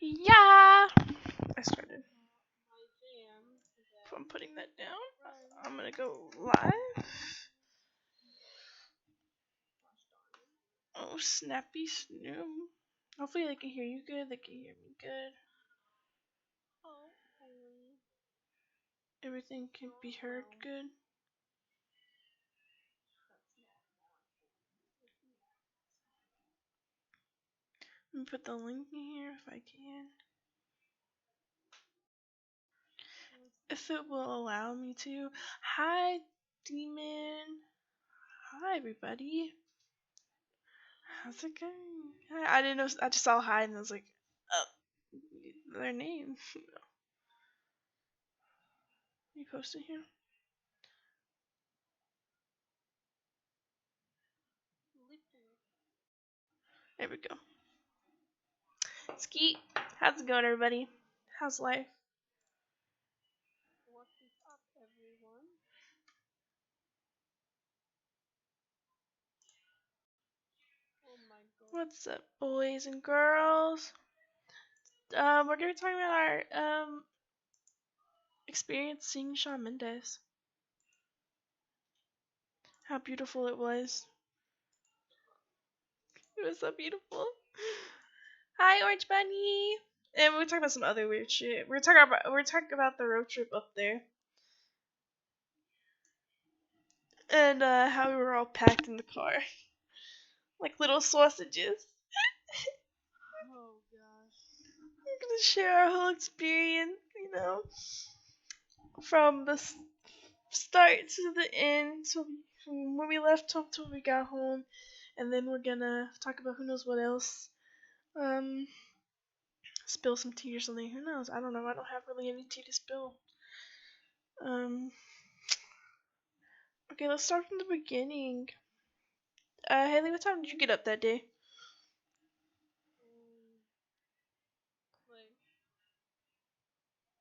Yeah! I started. If I'm putting that down, I'm gonna go live. Oh, snappy snoom. Hopefully they can hear you good. They can hear me good. Everything can be heard good. Let me put the link in here if I can. If it will allow me to. Hi, Demon. Hi, everybody. How's it going? Hi. I didn't know. I just saw hi and I was like, oh, their name. You posted here? There we go. Skeet. How's it going, everybody? How's life? What is up, everyone? Oh my god. What's up, boys and girls? We're gonna be talking about our experience seeing Shawn Mendes. How beautiful it was. It was so beautiful. Hi, Orange Bunny. And we're talking about some other weird shit. We're talking about the road trip up there. And how we were all packed in the car. Like little sausages. Oh gosh. We're gonna share our whole experience, from the start to the end. So from when we left home till we got home. And then we're gonna talk about who knows what else. Spill some tea or something. Who knows? I don't know. I don't have really any tea to spill. Okay, let's start from the beginning. Haley, what time did you get up that day? Like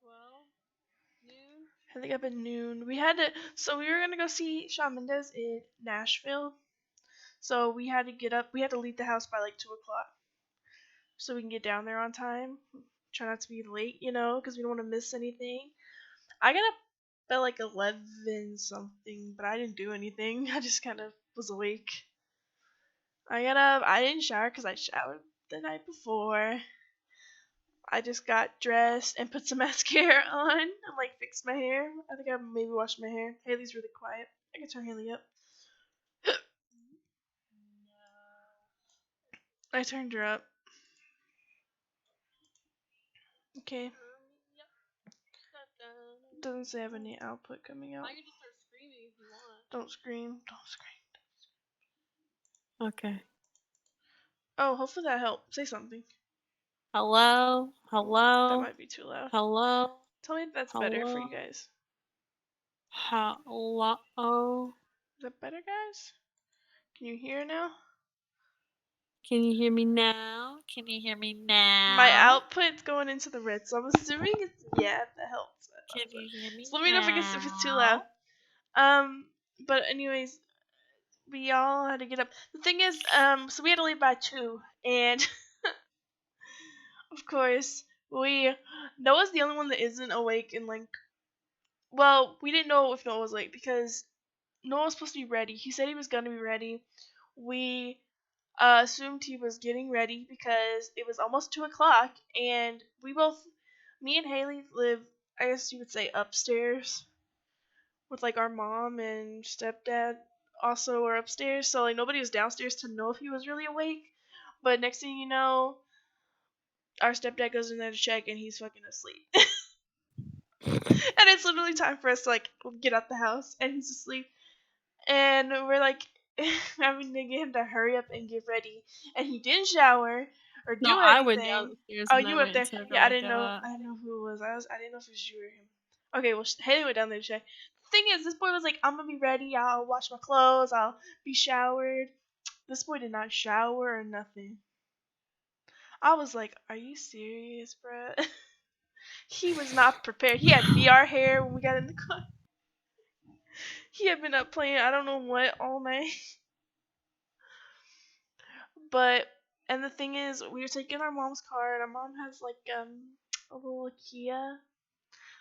12 noon. I think up at noon. We were gonna go see Shawn Mendes in Nashville. So we had to get up. We had to leave the house by like 2 o'clock, so we can get down there on time. Try not to be late, because we don't want to miss anything. I got up at like 11 something, but I didn't do anything. I just kind of was awake. I got up. I didn't shower because I showered the night before. I just got dressed and put some mascara on and like fixed my hair. I think I maybe washed my hair. Haley's really quiet. I can turn Haley up. I turned her up. Okay. Yep. Da-da. Doesn't say I have any output coming out. I can just start screaming if you want. Don't scream. Don't scream. Okay. Oh, hopefully that helped. Say something. Hello. Hello. That might be too loud. Hello. Tell me if that's better for you guys. Hello. Is that better, guys? Can you hear now? Can you hear me now? Can you hear me now? My output's going into the red, so I'm assuming it's that helps. Can you hear me? So let me know if it's too loud. But anyways, we all had to get up. The thing is, so we had to leave by 2, and of course, Noah's the only one that isn't awake, and well, we didn't know if Noah was late because Noah was supposed to be ready. He said he was gonna be ready. We assumed he was getting ready because it was almost 2 o'clock, and me and Haley live, I guess you would say, upstairs with like our mom and stepdad also were upstairs, so like nobody was downstairs to know if he was really awake. But next thing you know, our stepdad goes in there to check and he's fucking asleep. And it's literally time for us to like get out the house and he's asleep. And we're like having to get him to hurry up and get ready. And he didn't shower or do anything. I went downstairs. Oh, you went there. Yeah, I didn't know who it was. I didn't know if it was you or him. Okay, well, Haley went down there to check. The thing is, this boy was like, I'm gonna be ready. I'll wash my clothes. I'll be showered. This boy did not shower or nothing. I was like, are you serious, bruh? He was not prepared. He had VR hair when we got in the car. He had been up playing I don't know what all night. But And the thing is, we were taking our mom's car, and our mom has like a little Kia,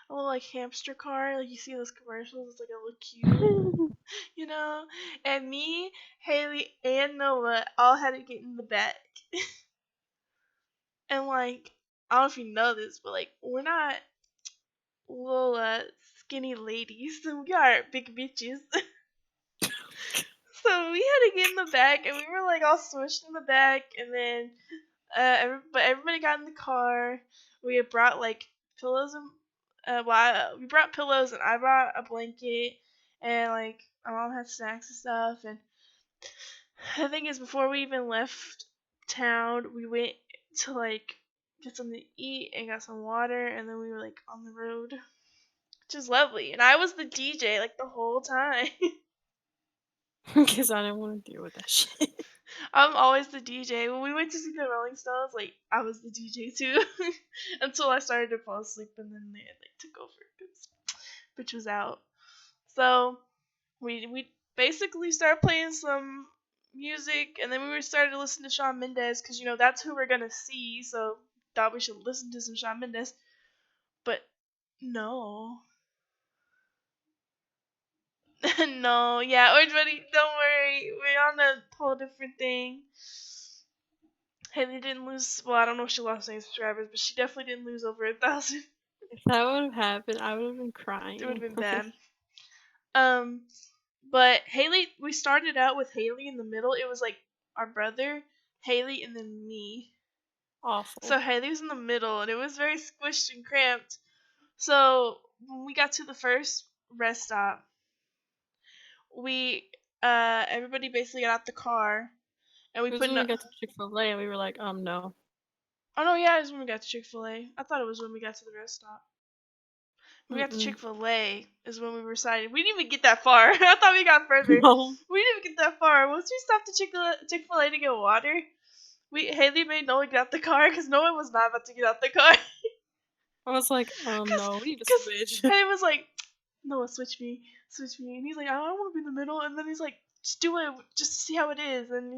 a little like hamster car, like you see those commercials. It's like a little cute, you know. And me, Haley, and Noah all had to get in the back, and like I don't know if you know this, but like we're not little skinny ladies, we are big bitches. So we had to get in the back, and we were like all smushed in the back, and then but everybody got in the car. We had brought like pillows and we brought pillows, and I brought a blanket, and like my mom had snacks and stuff. And the thing is, before we even left town, we went to like get something to eat and got some water, and then we were like on the road, which is lovely. And I was the DJ like the whole time. Because I didn't want to deal with that shit. I'm always the DJ. When we went to see the Rolling Stones, like I was the DJ too, until I started to fall asleep, and then they like took over because bitch was out. So we basically started playing some music, and then we were started to listen to Shawn Mendes because that's who we're gonna see. So thought we should listen to some Shawn Mendes, but no, no, yeah, Orange Buddy, don't worry, we're on a whole different thing. Haley didn't lose. Well, I don't know if she lost any subscribers, but she definitely didn't lose over 1,000. If that would have happened, I would have been It would have crying. been bad. Um, but Haley, we started out with Haley in the middle. It was like our brother, Haley, and then me. Awful. So Haley was in the middle, and it was very squished and cramped. So when we got to the first rest stop, we everybody basically got out the car, and we It was put in when we a. got to Chick-fil-A and we were like, no. Oh no, yeah, it was when we got to Chick-fil-A. I thought it was when we got to the rest stop. When we got to Mm-mm. Chick-fil-A is when we were decided. We didn't even get that far. I thought we got further. No. We didn't even get that far. Once we stopped at Chick-fil-A to get water, Haley made Noah get out the car because Noah was not about to get out the car. I was like, Cause, no, we need to cause switch. Haley was like, Noah, switch me, and he's like, I don't want to be in the middle, and then he's like, just do it, just to see how it is, and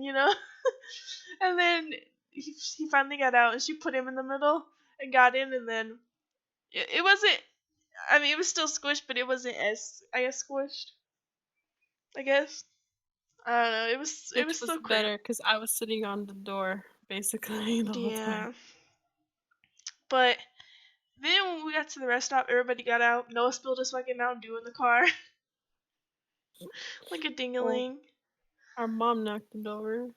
and then he finally got out, and she put him in the middle and got in, and then it wasn't. I mean, it was still squished, but it wasn't as I guess squished. I guess I don't know. It Which was was still better cramped. because I was sitting on the door basically the whole time. Yeah, but then when we got to the rest stop, everybody got out. Noah spilled his fucking Mountain Dew in the car like a Well, dingaling. our mom knocked it over.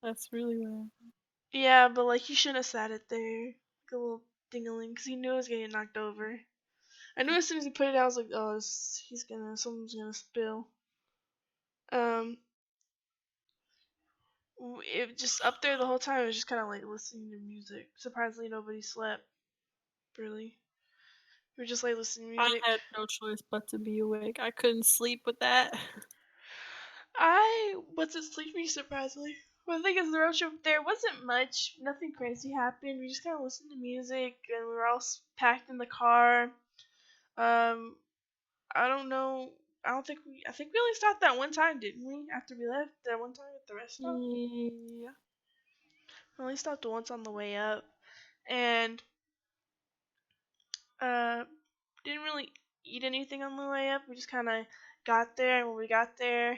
That's really what happened. Yeah, but like he shouldn't have sat it there like a little dingaling because he knew it was getting knocked over. I knew as soon as he put it out, I was like, oh, someone's gonna spill. Um, it just up there the whole time. It was just kind of like listening to music. Surprisingly, nobody slept. Really, we were just like listening to I music. had no choice but to be awake. I couldn't sleep with that. I wasn't sleepy surprisingly. Well, the thing is, the road trip there wasn't much. Nothing crazy happened. We just kind of listened to music, and we were all packed in the car. I don't know. I don't think we. I think we only stopped that one time, didn't we? After we left, that one time at the rest stop. Yeah. We only stopped once on the way up, and uh, didn't really eat anything on the way up. We just kind of got there, and when we got there,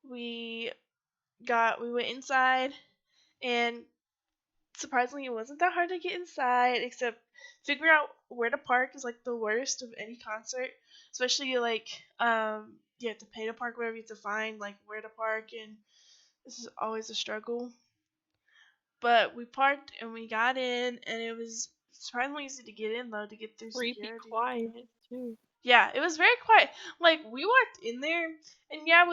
we we went inside, and surprisingly, it wasn't that hard to get inside, except figure out where to park is like the worst of any concert. Especially like you have to pay to park wherever you have to find like where to park, and this is always a struggle. But we parked and we got in, and it was surprisingly easy to get in though to get through Creepy security. quiet too. Yeah, it was very quiet. Like we walked in there, and yeah,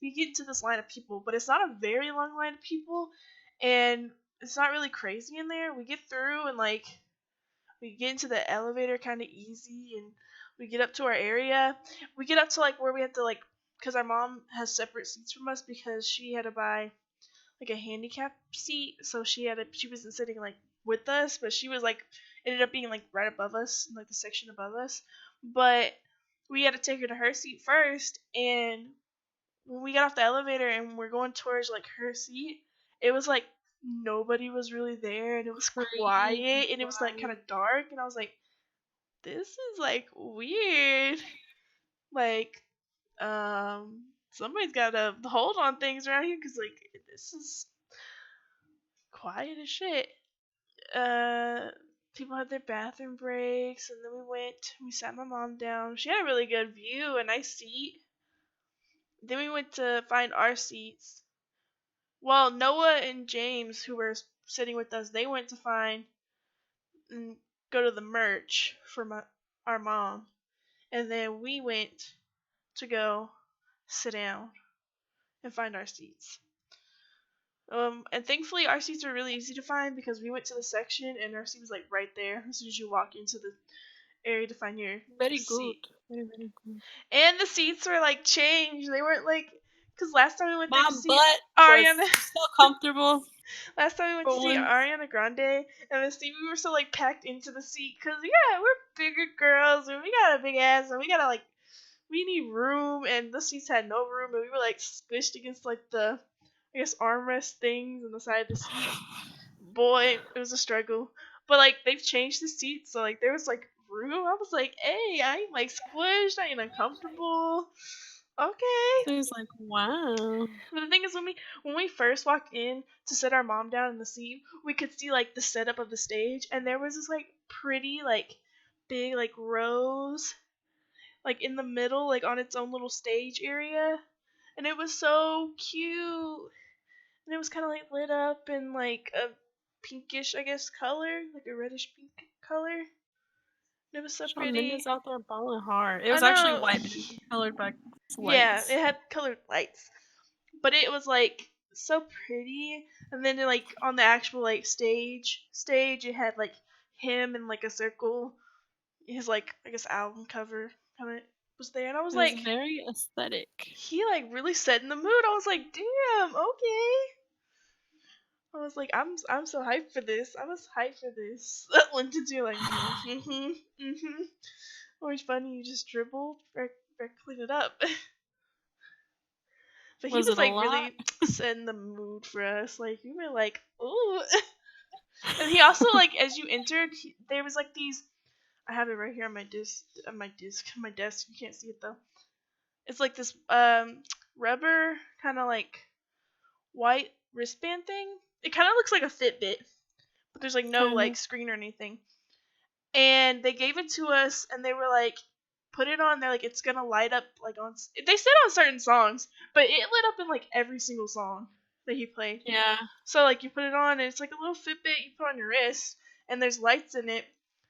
we get into this line of people, but it's not a very long line of people, and it's not really crazy in there. We get through, and like we get into the elevator kind of easy, and we get up to our area. We get up to like where we have to like, because our mom has separate seats from us because she had to buy like a handicap seat, so she wasn't sitting like with us, but she was like ended up being like right above us, in like the section above us. But we had to take her to her seat first, and when we got off the elevator and we're going towards like her seat, it was like nobody was really there, and it was Crazy quiet, and it was like kind quiet. of dark, and I was like, this is like weird. Like, somebody's got a hold on things around here, because like this is quiet as shit. uh People had their bathroom breaks, and then we sat my mom down. She had a really good view, a nice seat. Then we went to find our seats. Well, Noah and James, who were sitting with us, they went to find and go to the merch for our mom. And then we went to go sit down and find our seats. And thankfully our seats were really easy to find, because we went to the section and our seat was like right there as soon as you walk into the area to find your Very good. seat. Very, very good. And the seats were like changed. They weren't like, because last time we went there My to see butt Ariana, was so comfortable last time we went to for see once. Ariana Grande, and the seat, we were so like packed into the seat, because yeah, we're bigger girls and we got a big ass, and we gotta like, we need room, and the seats had no room, and we were like squished against like the, I guess, armrest things on the side of the seat. Boy, it was a struggle. But like they've changed the seats, so like there was like room. I was like, hey, I ain't like squished, I ain't uncomfortable. Okay. So he's like, wow. But the thing is, when we first walked in to sit our mom down in the seat, we could see like the setup of the stage, and there was this like pretty like big like rose like in the middle, like on its own little stage area, and it was so cute. And it was kind of like lit up in like a pinkish, I guess, color, like a reddish pink color. And it was so Shawn pretty. Mendes out there balling hard. It I was actually know. white, but it was colored by Yeah, lights. it had colored lights, but it was like so pretty. And then like on the actual like stage, it had like him in like a circle. His like, I guess, album cover kind of was there, and I was It was like, very aesthetic. he like really set in the mood. I was like, damn, okay. I was like, I'm so hyped for this. I was hyped for this. Linton's, you're like, Always funny. You just dribbled, clean it up. But he Was was it a like lot? really setting the mood for us. Like we were like, ooh. And he also like, as you entered, there was like these. I have it right here on my my desk. You can't see it though. It's like this rubber kind of like white wristband thing. It kind of looks like a Fitbit, but there's like no Kind like of. screen or anything. And they gave it to us, and they were like, put it on. They're like, it's gonna light up like on. They said on certain songs, but it lit up in like every single song that he played. Yeah. So like you put it on, and it's like a little Fitbit you put on your wrist, and there's lights in it.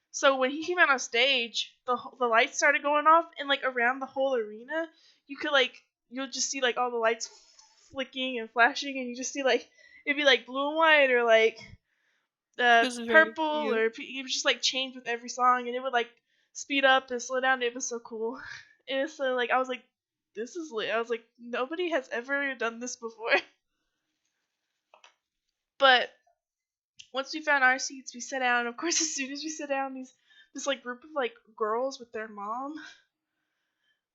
So when he came out on stage, the lights started going off, and like around the whole arena, you could like, you'll just see like all the lights flicking and flashing, and you just see like, it'd be like blue and white, or like It was very purple, cute. or it was just like change with every song, and it would like speed up and slow down. It was so cool. It was so like, I was like, this is lit. I was like, nobody has ever done this before. But once we found our seats, we sat down. Of course, as soon as we sat down, this like group of like girls with their mom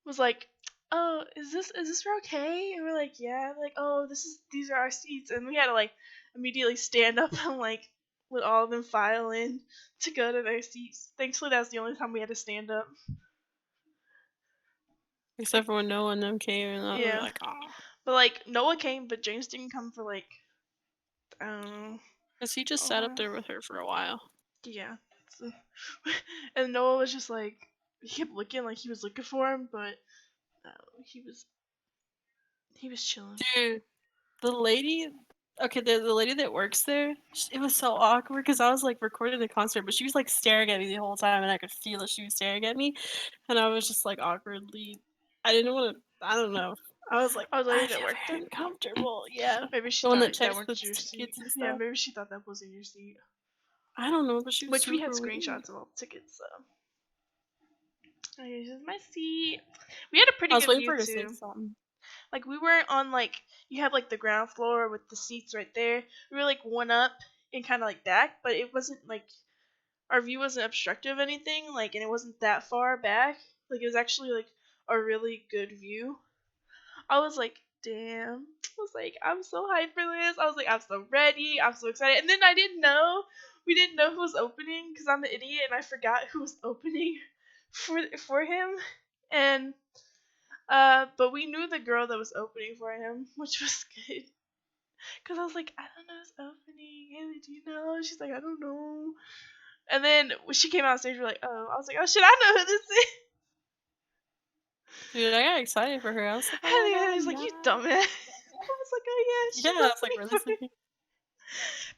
was like, "Oh, is this okay?" And we're like, "Yeah." Like, "Oh, these are our seats," and we had to like immediately stand up and like let all of them file in to go to their seats. Thankfully, that was the only time we had to stand up. Except Like, for when Noah and them came, and I was yeah, like, oh. but like Noah came, but James didn't come for like, I don't know, Because he just a sat up while. there with her for a while. Yeah. So, and Noah was just like, he kept looking like he was looking for him, but no, he was chilling. Dude, the lady. Okay, the lady that works there, it was so awkward because I was like recording the concert, but she was like staring at me the whole time, and I could feel that she was staring at me, and I was just like awkwardly. I didn't want to. I don't know. I was like, Oh, the I lady that feel worked there? very uncomfortable. Yeah, Maybe she the one thought that that checks the was your seat. tickets and Yeah, stuff. maybe she thought that was in your seat. I don't know, but she was Which we had super weird. screenshots of all the tickets, so. Oh, here's my seat. We had a I pretty was good waiting view for her to say too. something. Like we weren't on like, you have like the ground floor with the seats right there. We were like one up and kind of like back, but it wasn't like, our view wasn't obstructive of anything. Like, and it wasn't that far back. Like it was actually like a really good view. I was like, damn. I was like, I'm so hyped for this. I was like, I'm so ready. I'm so excited. And then we didn't know who was opening because I'm an idiot and I forgot who was opening for him. And but we knew the girl that was opening for him, which was good. Cause I was like, I don't know who's opening. Haley, do you know? She's like, I don't know. And then when she came out stage, we're like, oh. I was like, oh shit, I know who this is. Dude, I got excited for her. I was like, oh my Haley god, was like, you yeah. dumbass. I was like, oh yeah, Yeah, she's I was like opening really for him. sleepy.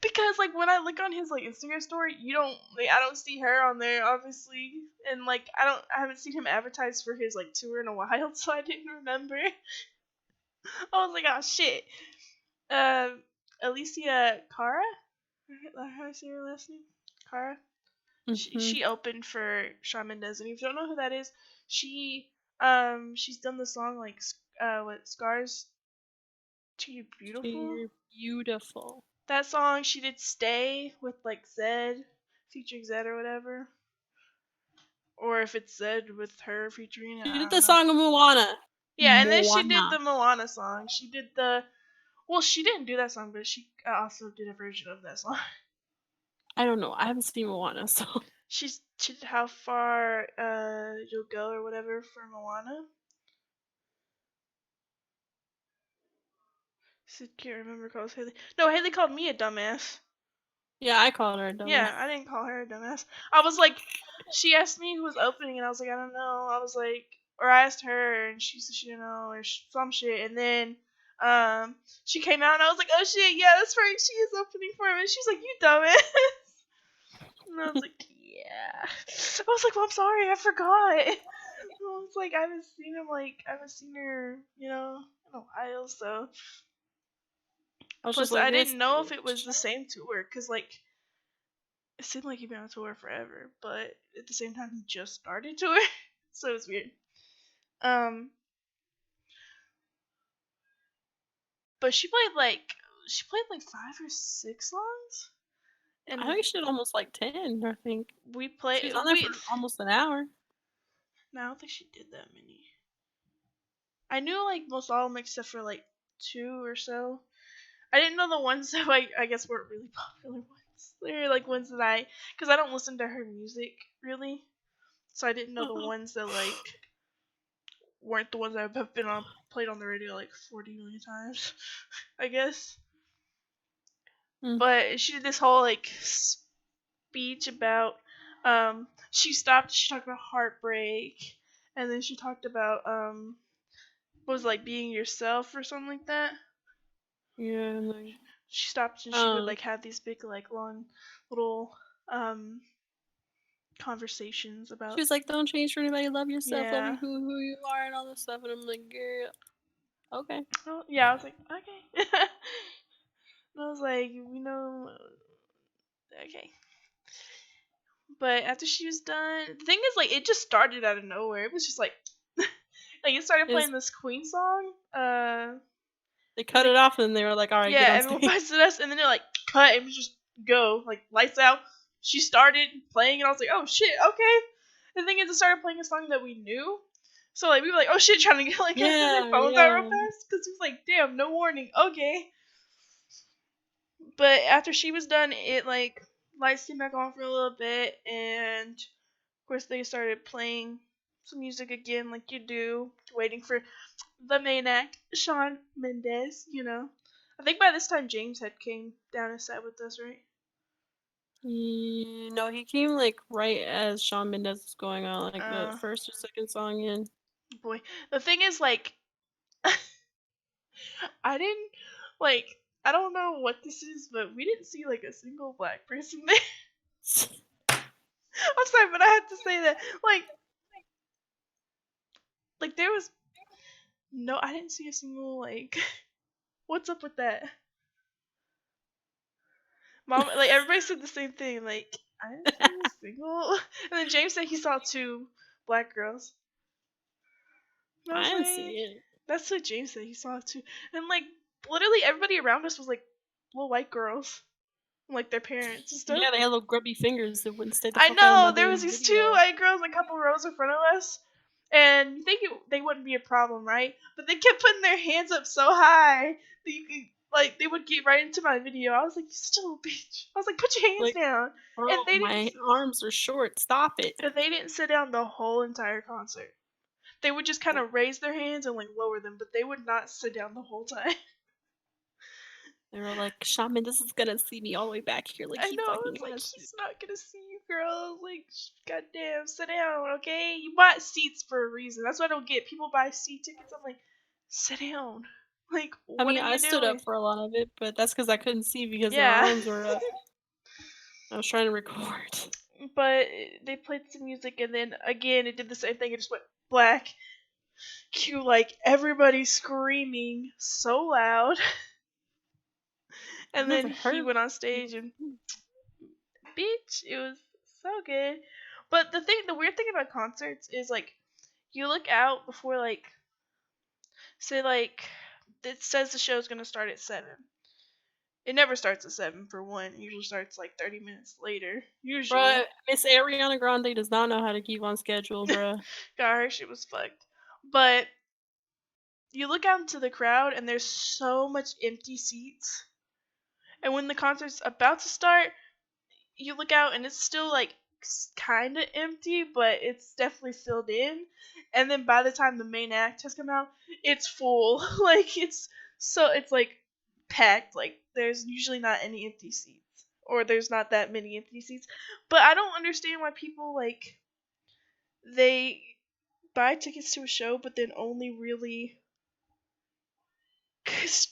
Because like when I look on his like Instagram story, I don't see her on there obviously, and like I haven't seen him advertise for his like tour in a while, so I didn't remember. I was like, oh shit. Uh, Alicia Cara, how do I say her last name? Cara. Hmm. She opened for Shawn Mendes, and if you don't know who that is, she's done the song like what Scars to You Beautiful. You're beautiful. That song she did Stay with like Zed, featuring Zed or whatever. Or if it's Zed with her featuring it, She I did don't the know. song of Moana. Yeah, and then she did Moana. the Moana song. She did the well, she didn't do that song, but she also did a version of that song. I don't know. I haven't seen Moana, so She did How Far You'll Go or whatever for Moana. So can't remember calls Haley. No, Haley called me a dumbass. yeah, I called her a dumbass. Yeah, I didn't call her a dumbass. I was like, she asked me who was opening, and I was like, I don't know. I was like, or I asked her, and she said she didn't know, or some shit. And then, she came out, and I was like, oh shit, yeah, that's right, she is opening for him. And she's like, you dumbass. And I was like, yeah. I was like, well, I'm sorry, I forgot. I was like, I haven't seen her, in a while. So, I was just plus, like, I this didn't know if it was the bitch. same tour, cause like it seemed like he'd been on tour forever, but at the same time he just started tour, so it was weird. Um, but she played like 5 or 6 songs, I and think she did almost like 10, I think. we She played was on there we. for almost an hour. No, I don't think she did that many. I knew like most all of them except for like 2 or so. I didn't know the ones that like I guess weren't really popular ones. They were like ones that because I don't listen to her music really, so I didn't know the ones that like weren't the ones that have been on played on the radio like 40 million times, I guess. Mm. But she did this whole like speech about she talked about heartbreak, and then she talked about what was it, like being yourself or something like that. Yeah, and like, She stopped and she would um, like have these big like long little um conversations she about was like, don't change for anybody, love yourself, love yeah. you who you are, and all this stuff. And I'm like, girl, okay. Oh yeah, I was like okay. And I was like, okay. But after she was done, the thing is, like, it just started out of nowhere. It was just like, like it started Is playing this Queen song. they And cut it off and they were like, all right, yeah, get on everyone stage. buzzed at us, and then they're like, cut, and we just go, like, lights out. She started playing, and I was like, oh shit, okay. The thing is, it started playing a song that we knew. So, like, we were like, oh shit, trying to get, like, get our Yeah, phones out real yeah. fast. Because it was like, damn, no warning, okay. But after she was done, it, like, lights came back on for a little bit, and of course, they started playing some music again, like you do, waiting for the main act, Shawn Mendes. I think by this time James had came down and sat with us, right? No, he came like right as Shawn Mendes was going on, like the Uh, first or second song in. boy, the thing is, like, I didn't like. I don't know what this is, but we didn't see like a single black person there. I'm sorry, but I had to say that. Like there was no. I didn't see a single like. What's up with that? Mom, like everybody said the same thing. Like I didn't see a single. And then James said he saw 2 black girls. And I I was didn't see like, it. that's what James said. He saw 2, and like literally everybody around us was like little white girls, and, like their parents and stuff. Yeah, they had little grubby fingers that wouldn't stay the I fuck out of know my there was damn these two video. white girls a couple rows in front of us, And you think they wouldn't be a problem, right? But they kept putting their hands up so high that you could, like, they would get right into my video. I was like, you such a little bitch. I was like, put your hands Like, down. bro, And they didn't. my arms are short. Stop it. And they didn't sit down the whole entire concert. They would just kind of raise their hands and like lower them, but they would not sit down the whole time. They were like, Shawn Mendes is gonna see me all the way back here, like I he know. fucking It's like has to. he's not gonna see you, girl. Like, goddamn, sit down, okay? You bought seats for a reason. That's what I don't get. People buy seat tickets. I'm like, sit down. Like, I what mean, are I you stood up doing? for a lot of it, but that's because I couldn't see because my Yeah. arms were up. I was trying to record. But they played some music, and then again, it did the same thing. It just went black. Cue like everybody screaming so loud, I've and then never he heard. went on stage and beach. It was so good. But the weird thing about concerts is like you look out before like say like it says the show's gonna start at 7. It never starts at 7 for one. It usually starts like 30 minutes later. Usually, Bruh, Miss Ariana Grande does not know how to keep on schedule, bruh. got her shit was fucked. But you look out into the crowd and there's so much empty seats. And when the concert's about to start, you look out and it's still like kind of empty, but it's definitely filled in. And then by the time the main act has come out, it's full. Like it's like packed. Like there's usually not any empty seats, or there's not that many empty seats. But I don't understand why people like they buy tickets to a show, but then only really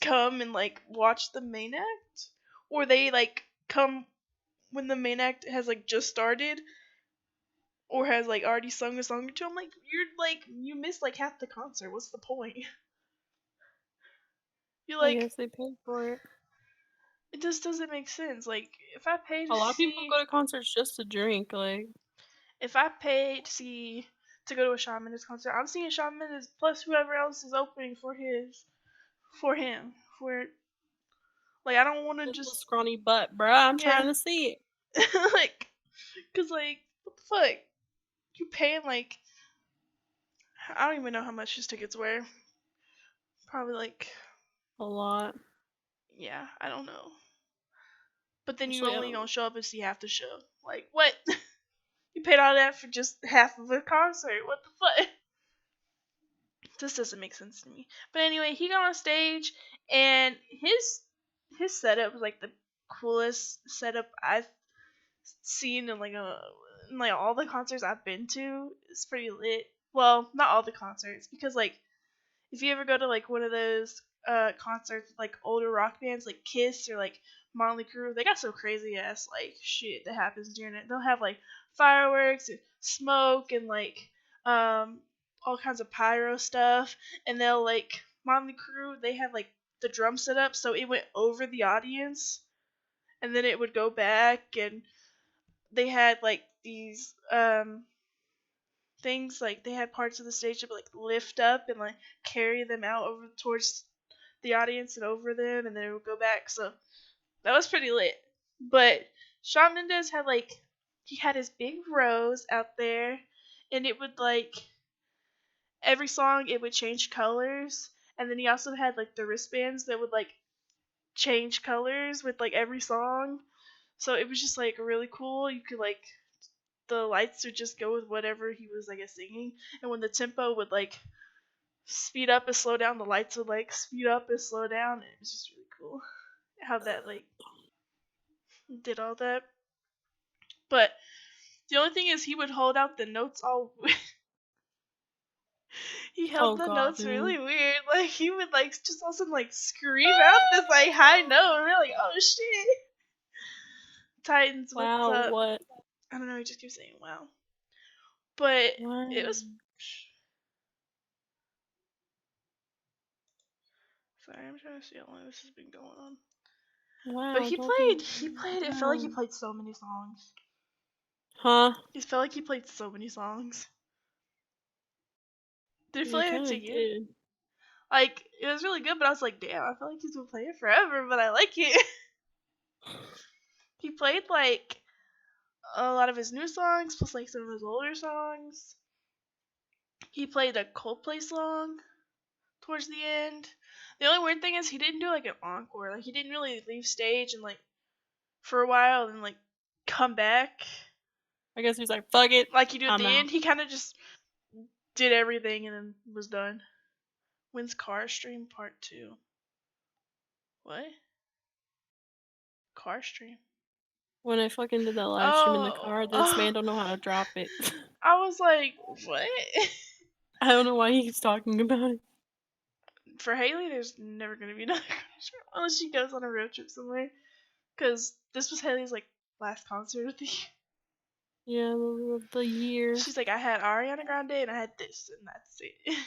come and like watch the main act, or they like come when the main act has like just started or has like already sung a song or two. I'm like, you're like you missed like half the concert. What's the point? You're I like, guess they paid for it. it just doesn't make sense. Like A lot of people go to concerts just to drink, like. if I pay to go to a Shawn Mendes concert, I'm seeing Shawn Mendes plus whoever else is opening for him for like I don't want to His little just scrawny butt, bruh. I'm yeah trying to see it. like cause like what the fuck you paying like I don't even know how much his tickets were. Probably like A lot. yeah I don't know. But then you Actually, only gonna show up and see half the show. Like what? You paid all that for just half of a concert. What the fuck? This doesn't make sense to me. But anyway, he got on stage and his setup was like the coolest setup I've seen in like all the concerts I've been to. It's pretty lit. Well, not all the concerts because like if you ever go to like one of those concerts with like older rock bands like Kiss or like Motley Crue, they got some crazy ass like shit that happens during it. They'll have like fireworks and smoke and like um all kinds of pyro stuff, and they'll like Motley Crue they had like the drum set up so it went over the audience and then it would go back, and they had like these things like they had parts of the stage that would like lift up and like carry them out over towards the audience and over them, and then it would go back. So that was pretty lit. But Shawn Mendes had like he had his big rose out there, and it would like every song it would change colors, and then he also had like the wristbands that would like change colors with like every song. So it was just like really cool. You could like the lights would just go with whatever he was I guess singing, and when the tempo would like speed up and slow down, the lights would like speed up and slow down. It was just really cool how that like did all that. But the only thing is he would hold out the notes all he held Oh the god, notes man. really weird. Like he would like just also like scream out this like high note and we're like, oh shit. Titans, what's Wow, up? what? I don't know, he just keeps saying wow. But it Wow. was sorry, I'm trying to see how long this has been going on. But Wow, he don't be. played it felt like he Wow. played so many songs. Huh? It felt like he played so many songs. Did he You play it kinda to you? did. Like, it was really good, but I was like, damn, I feel like he's been playing forever, but I like it. He played like a lot of his new songs, plus like some of his older songs. He played a Coldplay song towards the end. The only weird thing is he didn't do like an encore. Like he didn't really leave stage and like for a while and like come back I guess he's like, fuck it, like you do at I'm the out. end. He kind of just did everything and then was done. When's Car Stream Part 2? What? Car Stream? When I fucking did that live stream in the Oh, car, this man oh, don't know how to drop it. I was like, what? I don't know why he keeps talking about it. For Haley, there's never gonna be another concert unless she goes on a road trip somewhere. Cause this was Haley's like last concert of the year. Yeah, the year. She's like, I had Ariana Grande and I had this, and that's it.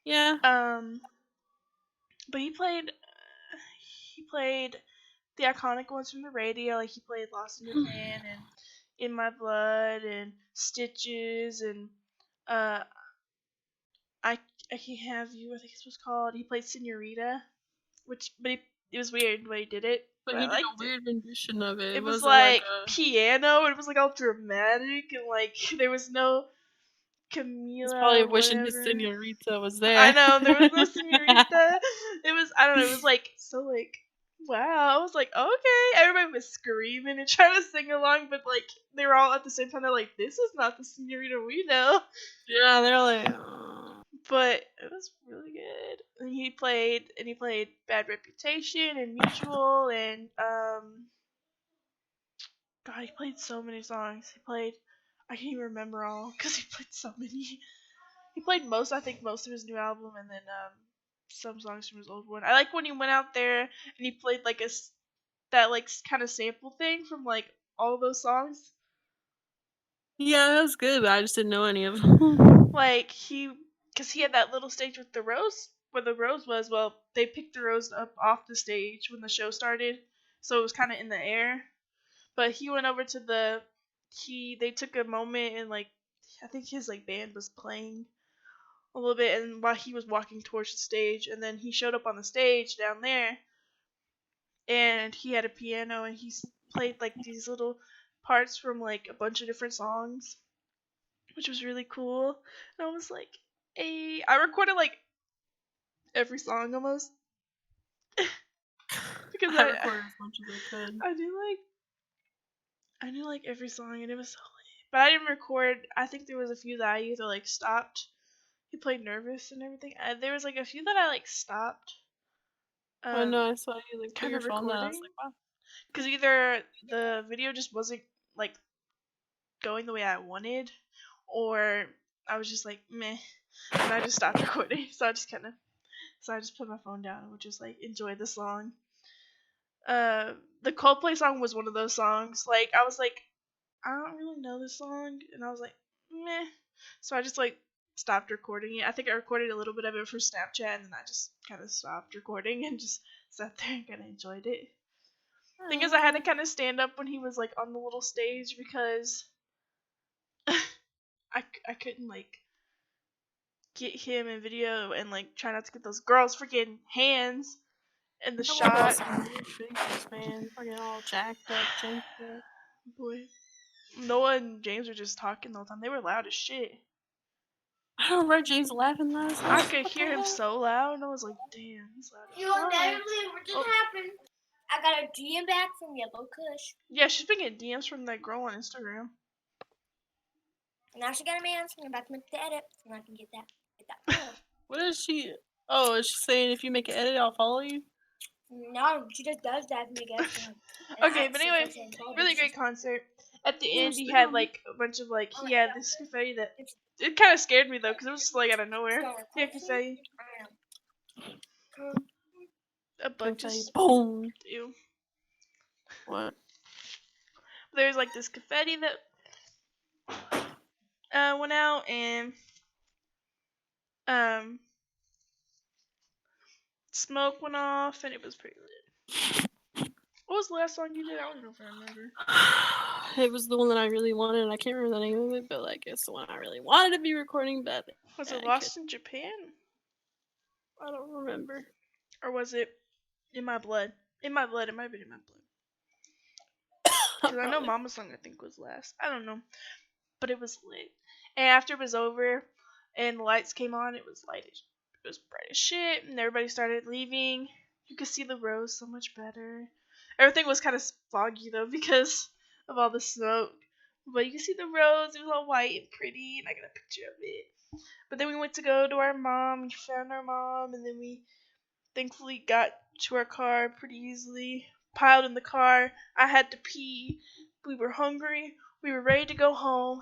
Yeah. But he played the iconic ones from the radio. Like he played Lost in Japan and In My Blood and Stitches and uh, I I Can't Have You. I think it was called. He played Senorita, it was weird the way he did it, But but he I did a liked it. weird rendition of it. It It was wasn't like like a. piano, and it was like all dramatic, and like there was no He's Camila probably or wishing his whatever. senorita was I there. know there was no senorita. It was I don't know. It was like so like wow. I was like okay. Everybody was screaming and trying to sing along, but like they were all at the same time. They're like, this is not the senorita we know. Yeah, they're like. But it was really good. And he played Bad Reputation and Mutual and God, he played so many songs. I can't even remember all because he played so many. He played I think most of his new album, and then some songs from his old one. I like when he went out there and he played like that like kind of sample thing from like all those songs. Yeah, that was good, but I just didn't know any of them. Like because he had that little stage with the rose, where the rose was. Well, they picked the rose up off the stage when the show started, so it was kind of in the air. But he went over to they took a moment and like I think his like band was playing a little bit, and while he was walking towards the stage, and then he showed up on the stage down there, and he had a piano, and he played like these little parts from like a bunch of different songs, which was really cool. And I was like, hey, I recorded like every song almost because I recorded as much as I could. I knew like every song, and it was so late. But I didn't record. I think there was a few that I either like stopped. He played Nervous and everything. There was like a few that I like stopped. I Um, know, I saw you like put kind your of phone down. I was recording like, wow. because either the video just wasn't like going the way I wanted, or I was just like meh, and I just stopped recording. So I just put my phone down and would just like enjoy the song. The Coldplay song was one of those songs. Like I was like, I don't really know this song, and I was like, meh. So I just like stopped recording it. I think I recorded a little bit of it for Snapchat, and then I just kind of stopped recording and just sat there and kind of enjoyed it. Thing is, I had to kind of stand up when he was like on the little stage because I couldn't like get him in video and like try not to get those girls freaking hands in the I love shot. those weird figures, man. Fucking all jacked up, janked up. Boy, Noah and James were just talking the whole time. They were loud as shit. I don't remember James laughing last I night. could What the hear him hell? so loud, and I was like, damn, he's loud as You know, fuck. inevitably, what just happened? I got a DM back from Yellow Kush. Yeah, she's been getting DMs from that girl on Instagram. Now she got a man, so I'm about to make the edit, and I can get that follow. What is she? Oh, is she saying if you make an edit, I'll follow you? No, she just does that to make it. Okay, but anyway, really great concert. At the end, he had like a bunch of like he had this confetti that it kind of scared me though because it was just like out of nowhere. He had confetti, a bunch of Boom. ew. What? There's like this confetti that went out, and um smoke went off, and it was pretty lit. What was the last song you did? I don't know if I remember. It was the one that I really wanted. I can't remember the name of it, but like it's the one I really wanted to be recording. But Was it Lost in Japan? I don't remember. Or was it In My Blood? In My Blood. It might have been In My Blood. Because I know Mama's song I think was last. I don't know. but it was lit. And after it was over and the lights came on, it was light. It was bright as shit, and everybody started leaving. You could see the roads so much better. Everything was kind of foggy though because of all the smoke. But you can see the roads. It was all white and pretty, and I got a picture of it. But then we went to go to our mom. We found our mom, and then we thankfully got to our car pretty easily. Piled in the car. I had to pee. We were hungry. We were ready to go home.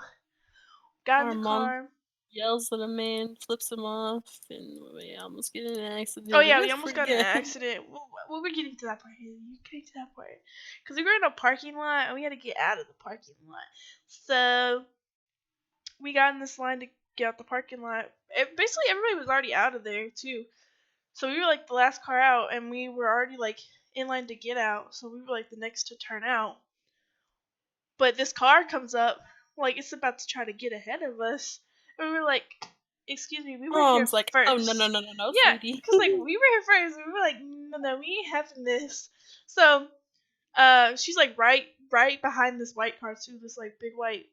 Got in Our the mom car. yells at a man, flips him off, and we almost get in an Oh accident. It yeah, we was almost pretty got in an good. accident. We were getting to that part. You getting to that part because we were in a parking lot and we had to get out of the parking lot. So we got in this line to get out the parking lot. Basically, everybody was already out of there too. So we were like the last car out, and we were already like in line to get out. So we were like the next to turn out. But this car comes up, like it's about to try to get ahead of us, and we were like, "Excuse me, we were here Mom's like, oh no no first." no no no, Yeah, sweetie. because like we were here first, and we were like, "No, no, we ain't having this." So, she's like right behind this white car too. This like big white,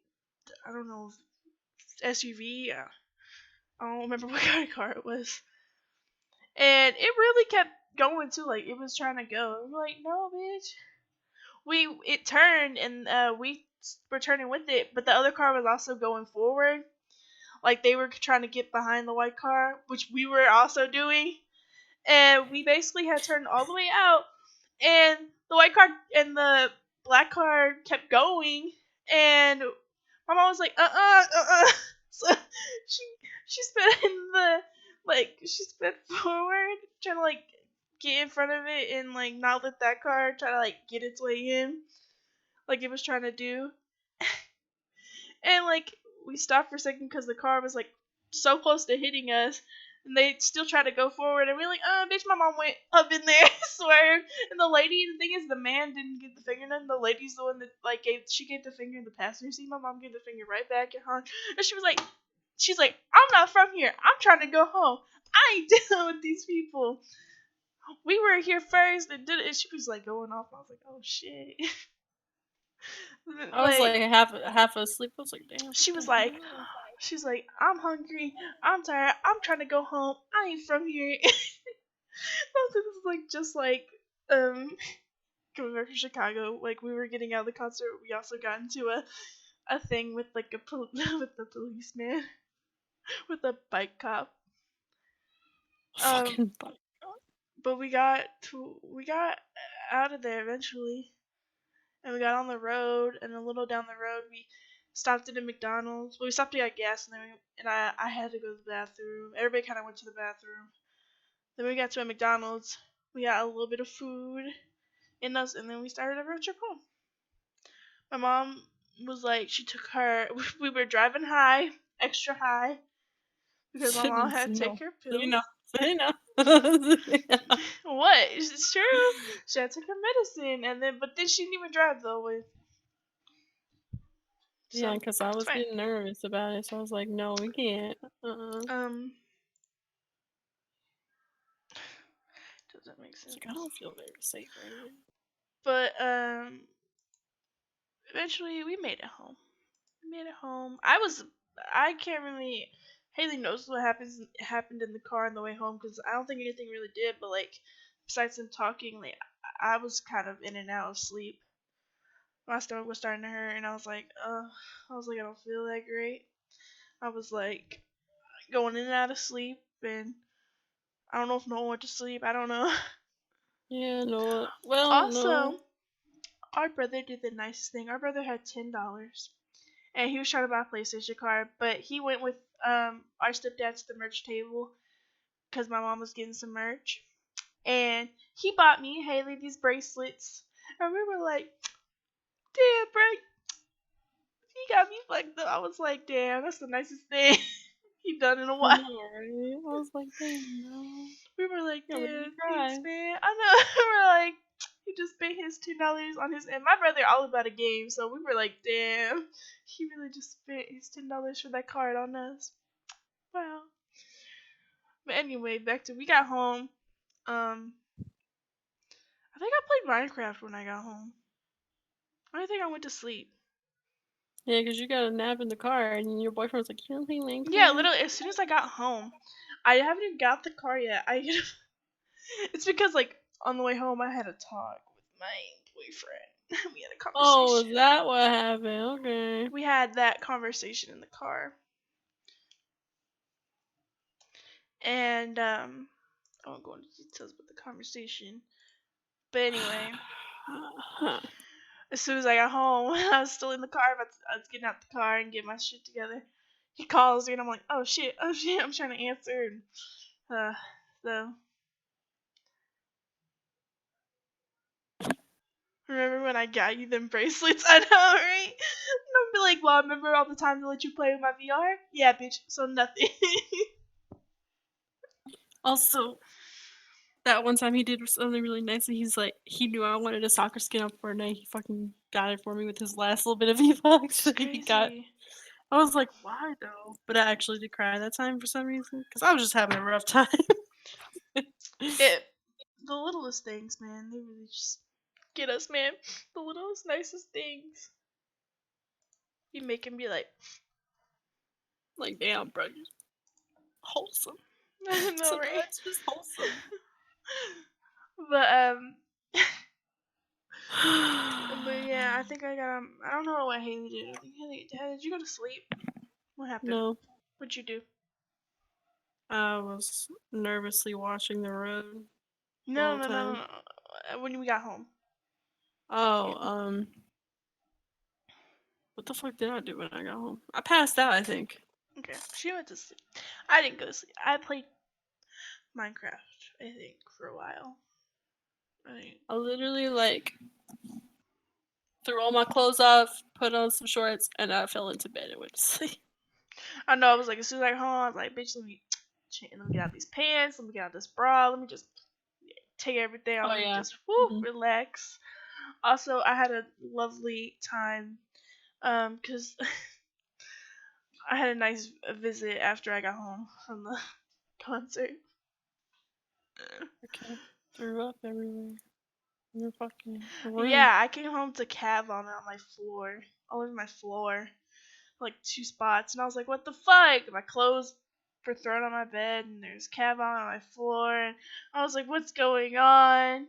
I don't know, SUV. I don't remember what kind of car it was, and it really kept going too. Like it was trying to go. And we're like, "No, bitch." It turned and we were turning with it, but the other car was also going forward. Like they were trying to get behind the white car, which we were also doing, and we basically had turned all the way out, and the white car and the black car kept going, and my mom was like, so she she sped in the she sped forward, trying to like get in front of it and like not let that car try to like get its way in, like it was trying to do. And like we stopped for a second because the car was like so close to hitting us, and they still tried to go forward, and we are like, bitch, my mom went up in there, swear. And the lady, the thing is, the man didn't get the finger, and the lady's the one that like gave the finger in the passenger seat. My mom gave the finger right back at her, and she's like, I'm not from here. I'm trying to go home. I ain't dealing with these people. We were here first and did it. And she was like going off. I was like, oh shit. I was Like like half asleep. I was like, damn, what she the was like, hell? she's like, I'm hungry. I'm tired. I'm trying to go home. I ain't from here. This is like just like coming back from Chicago. Like we were getting out of the concert. We also got into a thing with like with the policeman with a bike cop. Um, Fucking fuck. but we got out of there eventually, and we got on the road. And a little down the road, we stopped at a McDonald's. Well, we stopped to get gas, and I had to go to the bathroom. Everybody kind of went to the bathroom. Then we got to a McDonald's. We got a little bit of food in us, and then we started a road trip home. My mom was like, she took her. We were driving high, extra high, because my mom had to take No. her Say pills. no. Say no. What? It's true. She had to take her medicine, and but then she didn't even drive though. Yeah, So because I it's was fine. getting nervous about it, so I was like, no, we can't. Um, doesn't make I was like, sense. I don't feel very safe right now. But eventually we made it home. We made it home. I can't really. Haley knows what happened in the car on the way home because I don't think anything really did. But like, besides them talking, like I was kind of in and out of sleep. My stomach was starting to hurt, and I was like, I don't feel that great. I was like going in and out of sleep, and I don't know if no one went to sleep. I don't know. Yeah, no. Well, no. Also, our brother did the nicest thing. Our brother had $10, and he was trying to buy a PlayStation card, but he went with our stepdad to the merch table because my mom was getting some merch, and he bought me and Haley these bracelets, and we were like, "Damn, bro, he got me fucked up." I was like, "Damn, that's the nicest thing he done in a I while." know, right? I was like, damn, no. We were like, You're gonna make me "Damn, thanks, cry. man." I know. We were like, he just spent his $10 on his, and my brother all about a game, so we were like, "Damn, he really just spent his $10 for that card on us." Wow. But anyway, back to we got home. I think I played Minecraft when I got home. I think I went to sleep. Yeah, because you got a nap in the car, and your boyfriend was like, "You don't think Yeah, Minecraft?" literally, as soon as I got home, I haven't even got the car yet. It's because like on the way home, I had a talk with my boyfriend. We had a Oh, conversation. is that what happened? Okay. We had that conversation in the car, and I won't go into details about the conversation. But anyway, as soon as I got home, I was still in the car, but I was getting out the car and getting my shit together. He calls me, and I'm like, oh shit, I'm trying to answer, and so remember when I got you them bracelets? I know, right? And I'll be like, well, remember all the time to let you play with my VR? Yeah, bitch. So nothing. Also, that one time he did something really nice, and he's like, he knew I wanted a soccer skin on Fortnite. He fucking got it for me with his last little bit of V-Bucks It's that he got. crazy. I was like, why though? But I actually did cry that time for some reason, because I was just having a rough time. It the littlest things, man. They really just get us, man. The littlest, nicest things. You make him be like, Like, damn, bro, you're wholesome. I don't know, right? Sometimes just wholesome. But but yeah, I think I got I don't know what Haley did. I think Haley, did you go to sleep? What happened? No, What'd you do? I was nervously watching the road the No, whole no, no, no, time. no. When we got home. Oh, what the fuck did I do when I got home? I passed out, I think. Okay, she went to sleep. I didn't go to sleep. I played Minecraft, I think, for a while. I literally like threw all my clothes off, put on some shorts, and I fell into bed and went to sleep. I know. I was like, as soon as I got home, I was like, bitch, let me get out these pants. Let me get out this bra. Let me just take everything out. Oh Let me yeah. just Hmm. relax. Also, I had a lovely time. Cause I had a nice visit after I got home from the concert. Okay. Threw up everywhere. In your fucking room. Yeah, I came home to cat vomit on my floor, all over my floor, like 2 spots, and I was like, "What the fuck?" My clothes were thrown on my bed, and there's cat vomit on my floor, and I was like, "What's going on?"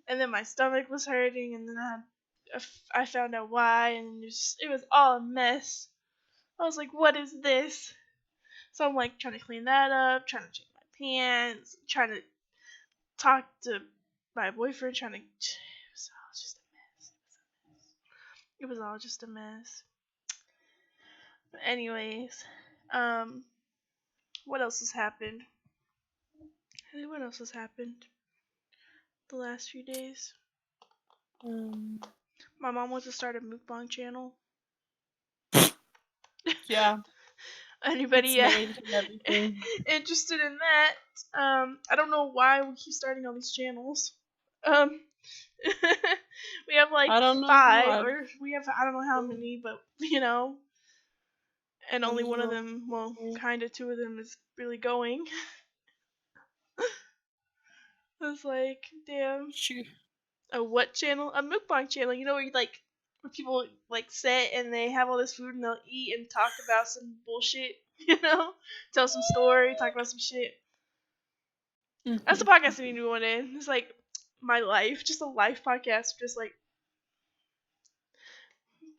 And then my stomach was hurting, and then I found out why, and it was all a mess. I was like, "What is this?" So I'm like trying to clean that up, trying to change my pants, trying to talk to my boyfriend, trying to. It was all just a mess. It was all just a mess. But anyways, um, what else has happened? Hey, what else has happened the last few days? Um, My mom wants to start a mukbang channel. yeah, it's Anybody made and everything. interested in that? I don't know why we keep starting all these channels. Um, we have like I don't know. 5, or we have I don't know how many, but and I only just one of know. them, well, kind of 2 of them is really going. I was like, damn. Shoot. A what channel? A mukbang channel. You know where you like where people like sit and they have all this food and they'll eat and talk about some bullshit. You know, tell some story, talk about some shit. That's the Mm-hmm. podcast I need to do one in. It's like my life, just a life podcast, just like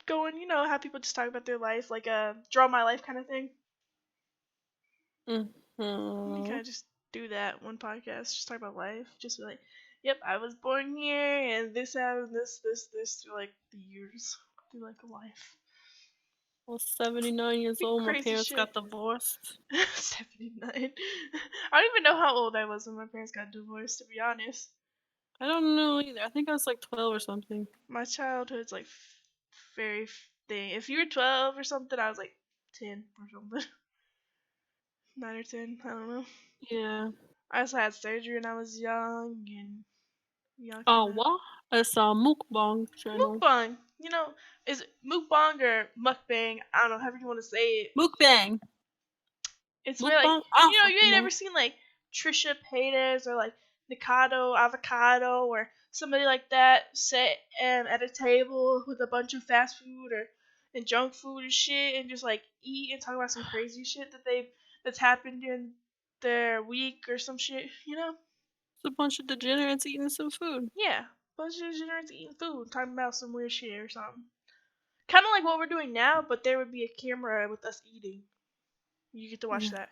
going. You know how people just talk about their life, like a draw my life kind of thing. We Mm-hmm. kind of just do that one podcast, just talk about life, just be like, yep, I was born here and this happened, this through like the years, through like a life. I was 79 years Like old. My crazy parents shit. got divorced. 79. I don't even know how old I was when my parents got divorced, to be honest. I don't know either. I think I was like 12 or something. My childhood's like very thing. If you were 12 or something, I was like 10 or something. 9 or 10, I don't know. Yeah. I also had surgery when I was young, and y'all Oh, kind of. what? It's a mukbang channel. Mukbang! You know, is it mukbang or mukbang? I don't know, however you want to say it. Mukbang. It's where like Mukbang? I don't you fucking ain't know. ever seen like Trisha Paytas or like Nikado Avocado or somebody like that sit at a table with a bunch of fast food, or and junk food and shit, and just like eat and talk about some crazy shit that's happened during their week or some shit, you know? It's a bunch of degenerates eating some food. Yeah, bunch of degenerates eating food, talking about some weird shit or something. Kind of like what we're doing now, but there would be a camera with us eating. You get to watch Yeah. that.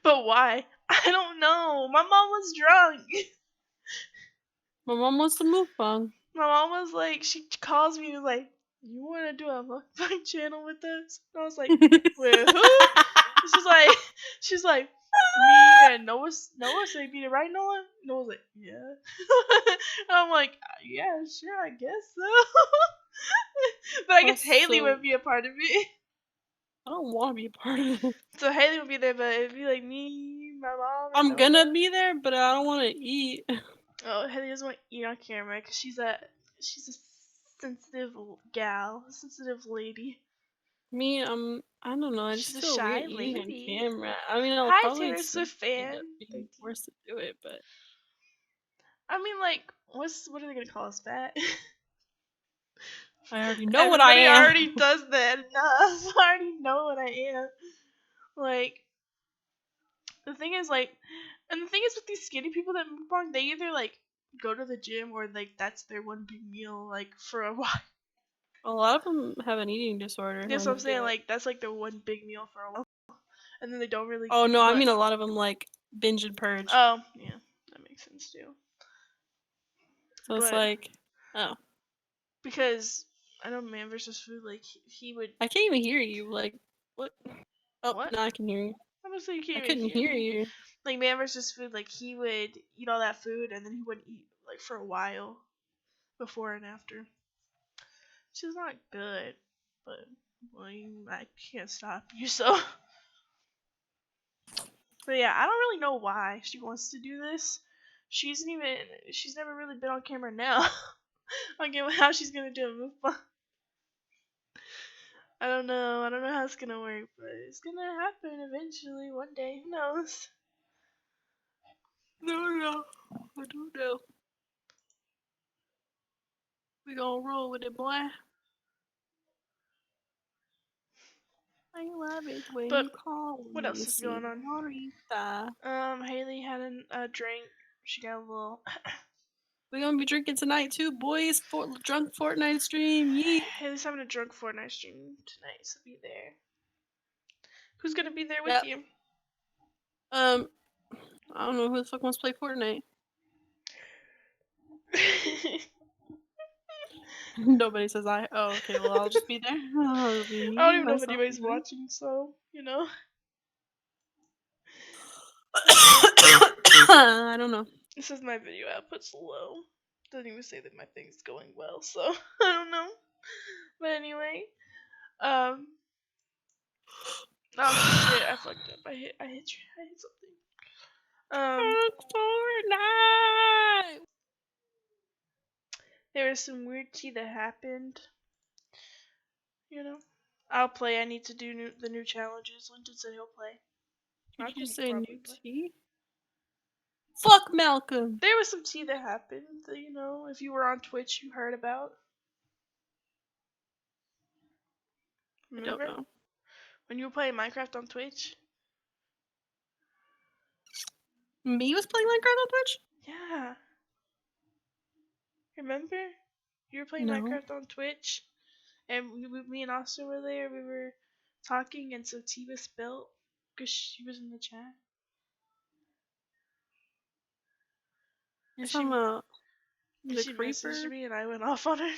But why? I don't know. My mom was drunk. My mom wants to mukbang. My mom was like, she calls me and was like, "You want to do a mukbang channel with us?" And I was like, "With who?" And she's like, "Me and Noah say be the right Noah." Noah's like, "Yeah." And I'm like, "Yeah, sure, I guess so." But I guess Haley Also, would be a part of it. I don't want to be a part of it. So Haley would be there, but it'd be like me, my mom, and I'm gonna Noah. be there, but I don't want to eat. Oh, Haley doesn't want to eat on camera because she's a sensitive gal, a sensitive lady. Me, I don't know. I She's just a feel weird shy eating on lady. camera. I mean, I'll Hi, probably Taylor still Swift end fan. up being 13. forced to do it, but I mean, like, what are they gonna call us, fat? I already know what I Everybody am. already does that enough. I already know what I am. Like, the thing is, like, and the thing is with these skinny people that mukbang, they either like go to the gym or like that's their one big meal, like for a while. A lot of them have an eating disorder That's when what I'm they do saying. it. Like, that's like their one big meal for a while, and then they don't really Oh no, do I it. mean a lot of them like binge and purge. Oh, yeah, that makes sense too. So it's But like, oh, because I know Man versus Food, like he would I can't even hear you. Like, what? Oh, what? now I can hear you. Honestly, you I can't even couldn't hear hear me. you. Like Man versus Food, like he would eat all that food and then he wouldn't eat like for a while, before and after. Which is not good, but well, I can't stop you, so. But yeah, I don't really know why she wants to do this. She's never really been on camera now. I don't get how she's gonna do a mukbang. I don't know. I don't know how it's gonna work, but it's gonna happen eventually one day. Who knows? No, I don't know. We gonna roll with it, boy. I love it when But you call what me else is going on? señorita. Haley had a drink. She got a little. We gonna be drinking tonight too, boys. Drunk Fortnite stream. Yeet. Haley's having a drunk Fortnite stream tonight, so be there. Who's gonna be there with Yep. you? I don't know who the fuck wants to play Fortnite. Nobody says I. Oh, okay. Well, I'll just be there. It'll be me, I don't even know if myself, anybody's and I. watching, so you know. I don't know. This is my video output's low. Doesn't even say that my thing's going well, so I don't know. But anyway, um, oh shit, I fucked up. I hit something. Fortnite. There was some weird tea that happened. You know, I'll play. I need to do the new challenges. Linton said he'll play. I Did you can say probably new play. tea? Fuck Malcolm. There was some tea that happened that, you know, if you were on Twitch, you heard about. I don't Remember? know. When you were playing Minecraft on Twitch? Me was playing Minecraft on Twitch? Yeah. Remember? You were playing No. Minecraft on Twitch, and me and Austin were there. We were talking, and so tea was spilled because she was in the chat. You're And she, talking about and the she messaged creeper? me, and I went off on her.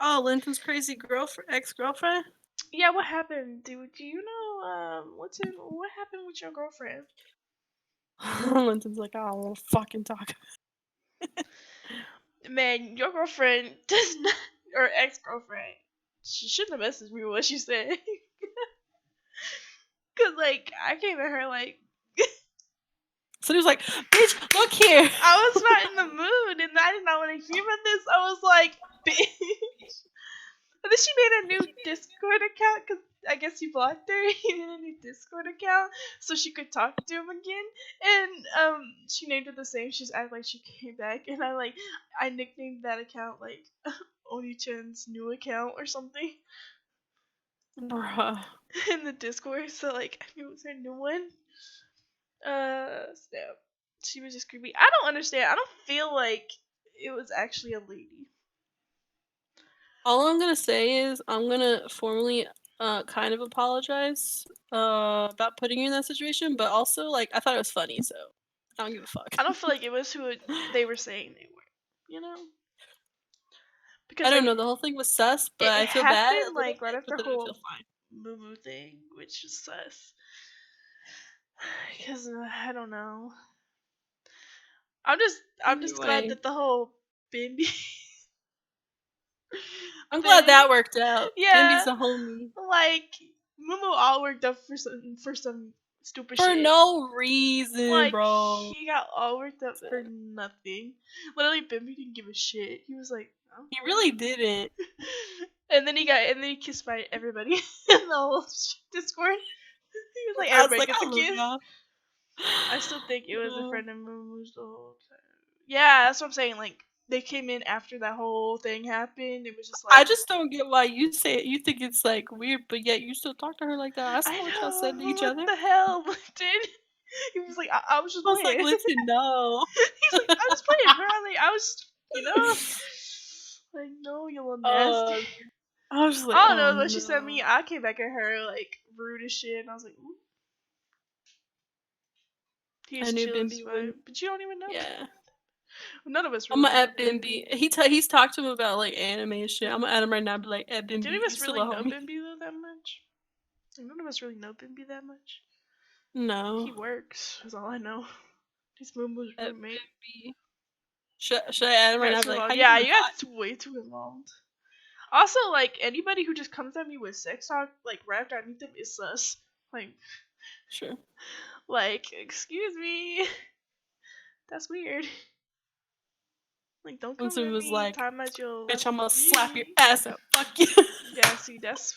Oh, Linton's crazy girlfriend, ex-girlfriend? Yeah, what happened? Do you know, what happened with your girlfriend? Linton's like, I don't want to fucking talk. Man, your girlfriend does not, or ex-girlfriend, she shouldn't have messaged me with what she said. Cause like, I came at her like, So he was like, bitch, look here. I was not in the mood, and I did not want to hear about this. I was like, bitch. And then she made a new Discord account because I guess he blocked her. He made a new Discord account so she could talk to him again. And she named it the same. She just acted like she came back, and I nicknamed that account like Oni-chan's new account or something. Bruh. in the Discord. So like I knew it was her new one. Snap. She was just creepy. I don't understand. I don't feel like it was actually a lady. All I'm gonna say is I'm gonna formally kind of apologize about putting you in that situation, but also like I thought it was funny, so I don't give a fuck. I don't feel like it was who they were saying they were. You know, I because don't like know, the whole thing was sus, but it I feel bad a happened little like right bit, after but the then I feel whole fine. Moo Moo thing, which is sus. Because I don't know. I'm Either just glad way, that the whole Bimby I'm glad thing, that worked out. yeah, Bimby's a homie. like Mumu all worked up for some stupid For shit. no reason, Like bro. he got all worked up for nothing. Literally, Bimby didn't give a shit. He was like, He okay. really didn't. And then he kissed by everybody in the whole Discord. He was like, I was everybody like, gets I a love kiss. y'all. I still think it was a Uh, friend of Moomoo's the whole time. Yeah, that's what I'm saying. Like they came in after that whole thing happened. It was just I like just don't get why you say it. You think it's like weird, but yet you still talk to her like that. I I saw what y'all said to know each what other. the hell, dude. He was like, I was just I was like, playing. listen, no. He's like, I was playing, bro. Like I was, you know, like no, you little nasty. um, I was just like, I don't oh know. When she said no. me, I came back at her like rude as shit, and I was like, ooh, I he's knew chill as Bimby fuck, would. but you don't even know. Yeah. None of us I'm really gonna know add Bimby. Bimby. He's talked to him about like anime and shit. I'm gonna add him right now. And be like, Ed Do any Bimby, of you us still really a know homie? Bimby though that much? None of us really know Bimby that much. No. He works, is all I know. He's Moomoo's Ed roommate. Bimby. Should I add him right Got now? too Be like, how involved. you Yeah, doing, you thought? got way too involved. Also, like anybody who just comes at me with sex talk, like right after I meet them, is sus. Like, Sure. excuse me, that's weird. Like, don't And come so it at was me like, time that you'll. bitch, I'm gonna slap your ass up. Fuck you. Yeah, see, that's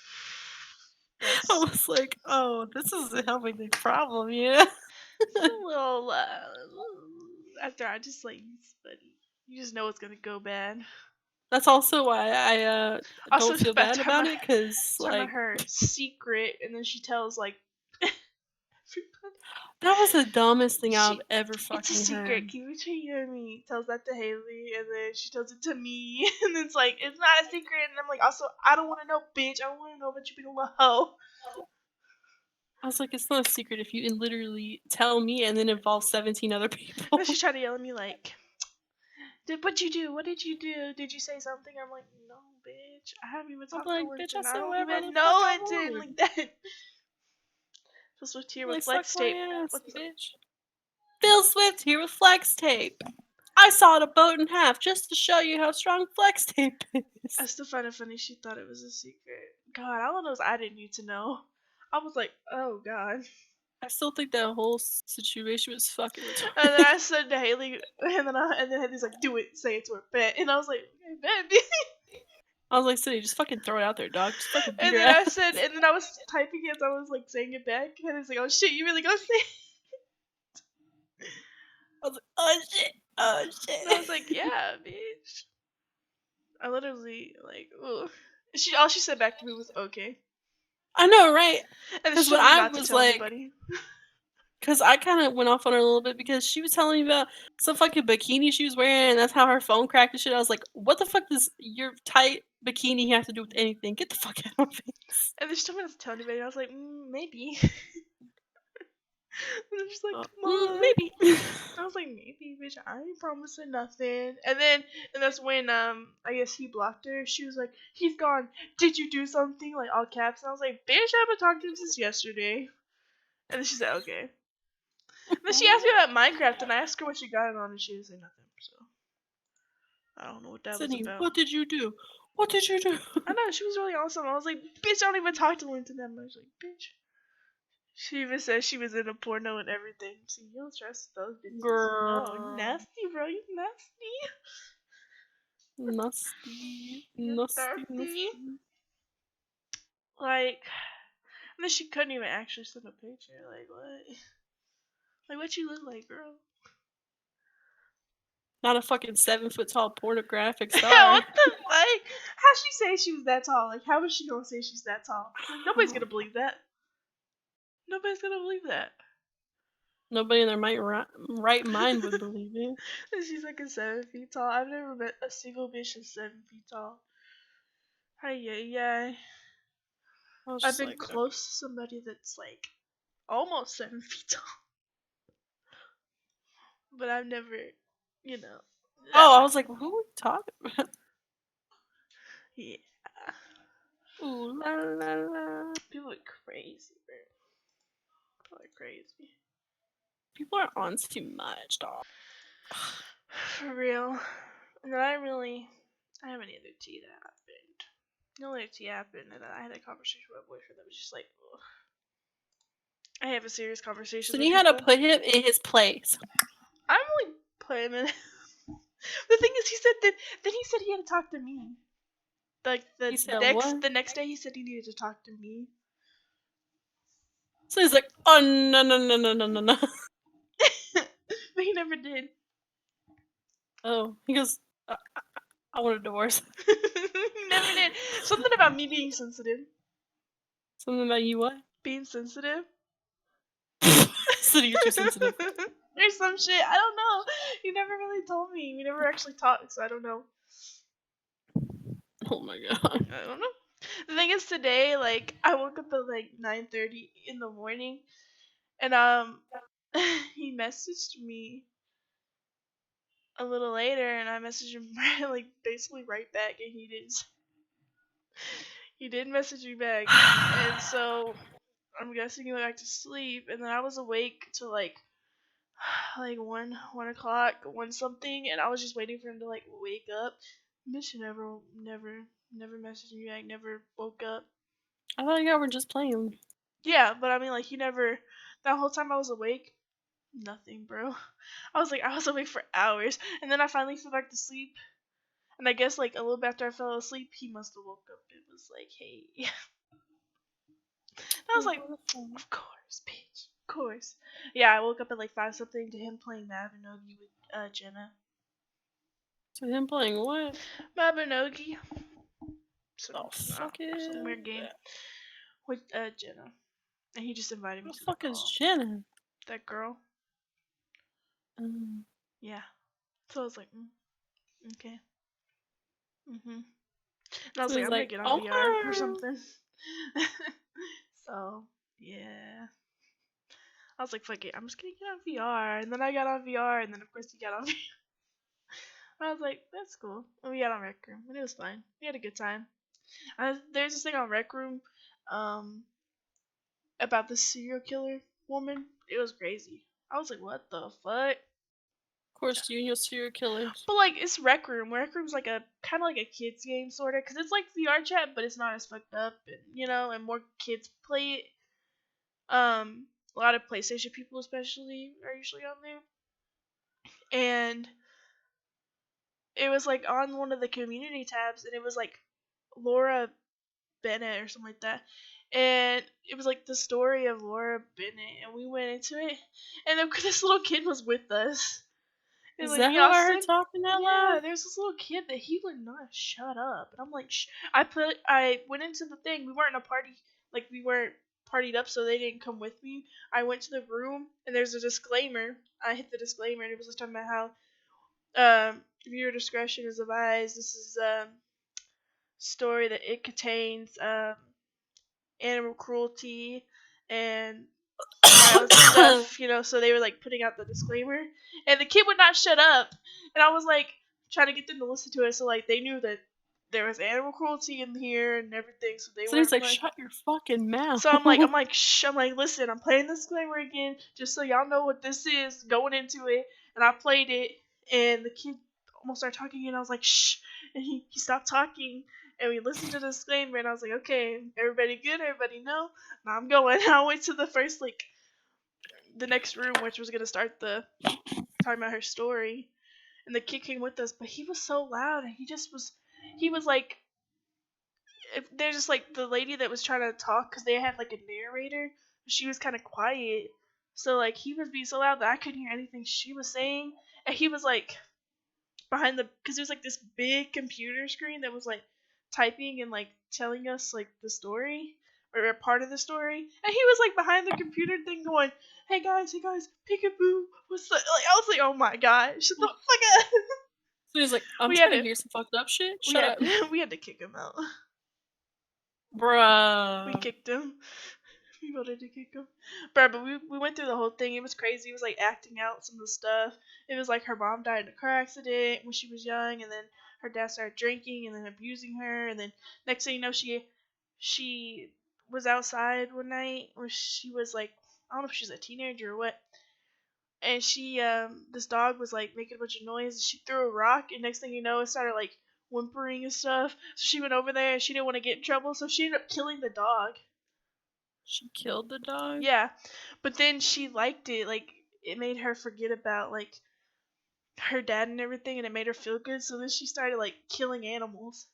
I that's was like, oh, this isn't helping the problem, yeah. it's a little. After I just like, it's funny. You just know it's gonna go bad. That's also why I Also, don't it's feel about bad about it, cause talking about like her secret, and then she tells like everybody. that was the dumbest thing I've She, ever it's a fucking heard. secret. Keep it between you and me. Tells that to Haley, and then she tells it to me, and then it's like it's not a secret. And I'm like, also, I don't want to know, bitch. I want to know about you being a little hoe. I was like, it's not a secret if you literally tell me and then involve 17 other And then people. she tried to yell at me like, "Did what you do? What did you do? Did you say something?" I'm like, "No, bitch. I haven't even I'm talked to like, bitch, I Linton. I said don't whatever even the fuck know I Linton want. like that." Just switched here with Like, suck flex my tape. ass, What's up? bitch. Phil Swift here with flex tape. I sawed a boat in half just to show you how strong flex tape I is. still find it funny she thought it was a secret. God, all I know is I didn't need to know. I was like, oh god. I still think that whole situation was fucking And then retarded. I said to Haley, and then Haley's like, do it, say it to her, bet. And I was like, okay, bet. I was like, City, just fucking throw it out there, dog. Just fucking beat And her then ass. and then I was typing it as I was like saying it back, and it's like, oh shit, you really gonna say it? I was like, oh shit, oh And I shit. was like, yeah, bitch. I literally like, ooh. All she said back to me was okay, I know, right? and then she Because when told me I not to was tell like, anybody. because I kind of went off on her a little bit because she was telling me about some fucking bikini she was wearing and that's how her phone cracked and shit. I was like, what the fuck does your tight bikini have to do with anything? Get the fuck out of my face. And then she told me not to tell anybody. And I was like, maybe. And I'm just like, come on. Maybe. I was like, maybe, bitch. I ain't promising nothing. And that's when I guess he blocked her. She was like, he's gone. Did you do something? Like all caps. And I was like, bitch, I haven't talked to him since yesterday. And then she said, okay. And then she asked me about Minecraft, and I asked her what she got it on, and she didn't say nothing. So I don't know what that was Sydney, about. what did you do? What did you do? I know she was really awesome. I was like, bitch, I don't even talk to Linton that much. Like, bitch. She even said she was in a porno and everything. See, you don't trust those bitches. No, you Girl. nasty, bro. You nasty. Nasty. You're Nasty. thirsty. Nasty. Like, and then she couldn't even actually send a picture. Like, what? Like, what you look like, girl? Not a fucking 7 foot tall pornographic What star. the fuck? How'd she say she was that tall? Like, how was she gonna say she's that tall? Like, nobody's gonna believe that. Nobody's gonna believe that. Nobody in their right mind would believe it. She's like a 7 feet tall. I've never met a single bitch that's 7 feet tall. Yeah. I was I've just been like, close to somebody that's like almost 7 feet tall, but I've never, you know. oh, I was like, who are we talking about? Yeah. Ooh la la la. People are crazy, bro. People are crazy. People are on too much, dog. For real. And then I have any other tea that happened. The only tea happened, and then I had a conversation with my boyfriend that was just like, ugh. I have a serious conversation So with you had to people. put him in his place. I'm only putting him in. The thing is, he said that. Then he said he had to talk to me. Like He said what? the next day, he said he needed to talk to me. So he's like, oh no. But he never did. Oh, he goes, I want a divorce. He never did. Something about me being sensitive. Something about you what? Being sensitive. So you're too sensitive. Or some shit. I don't know. He never really told me. We never actually talked, so I don't know. Oh my god. I don't know. The thing is, today, like, I woke up at like 9:30 in the morning, and he messaged me a little later, and I messaged him like basically right back, and he did message me back, and so I'm guessing he went back to sleep, and then I was awake till like like 1 o'clock, 1 something, and I was just waiting for him to like wake up. Bitch never messaged me back, never woke up. I thought you guys were just playing. Yeah, but I mean, like, he never. That whole time I was awake, nothing, bro. I was awake for hours, and then I finally fell back to sleep. And I guess like a little bit after I fell asleep, he must have woke up and was like, "Hey." And I was like, "Of course, bitch, of course." Yeah, I woke up at like 5 something to him playing Mabinogi with Jenna. So him playing what? Mabinogi. Oh fuck Some it. weird game with Jenna, and he just invited me Who the to the fuck is call. Jenna? That girl. Yeah. So I was like, okay. And I was So like, he's I'm gonna like, get on VR or okay. something. So yeah. I was like, fuck it, I'm just gonna get on VR. And then I got on VR, and then of course he got on VR. I was like, that's cool. And we got on Rec Room, and it was fine. We had a good time. There's this thing on Rec Room um, about the serial killer woman. It was crazy. I was like, what the fuck? Of course, you and your serial killers. But like, it's Rec Room. Rec Room's like a kind of like a kids game, sorta, because it's like VR chat, but it's not as fucked up, and more kids play it. A lot of PlayStation people, especially, are usually on there, and it was like on one of the community tabs, and it was like Laura Bennett or something like that, and it was like the story of Laura Bennett, and we went into it, and then this little kid was with us. And Is like that we who all I heard said, talking out yeah, loud? there's this little kid that he would not shut up, and I'm like, shh. I went into the thing. We weren't in a party, like we weren't partied up, so they didn't come with me. I went to the room, and there's a disclaimer. I hit the disclaimer, and it was talking about how viewer discretion is advised. This is story that it contains animal cruelty and violence and stuff, so they were like putting out the disclaimer, and the kid would not shut up, and I was like trying to get them to listen to it, so like they knew that there was animal cruelty in here and everything, so they So he's weren't like, like. shut your fucking mouth. So shh. I'm like, listen, I'm playing the disclaimer again, just so y'all know what this is going into it. And I played it, and the kid almost started talking, and I was like, shh, and he stopped talking, and we listened to the disclaimer, and I was like, okay, everybody good, everybody know. Now I'm going. I went to the next room, which was gonna start the talking about her story, and the kid came with us, but he was so loud, and he was like, they're just like the lady that was trying to talk, because they had like a narrator. She was kind of quiet, so like he was being so loud that I couldn't hear anything she was saying, and he was like behind the, because it was like this big computer screen that was like typing and like telling us like the story or a part of the story, and he was like behind the computer thing going, hey guys, peekaboo, what's the, like, I was like, oh my god, shut the fuck up. So he's like, I'm we had trying to to hear some fucked up shit. we Shut had up, we had to kick him out. We bruh. kicked him. We voted to kick him. But we went through the whole thing. It was crazy. It was like acting out some of the stuff. It was like her mom died in a car accident when she was young, and then her dad started drinking and then abusing her, and then next thing you know, she was outside one night when she was like, I don't know if she was a teenager or what, and she this dog was like making a bunch of noise, and she threw a rock, and next thing you know, it started like whimpering and stuff. So she went over there, and she didn't want to get in trouble, so she ended up killing the dog. She killed the dog? Yeah, but then she liked it. Like, it made her forget about like her dad and everything, and it made her feel good. So then she started like killing animals.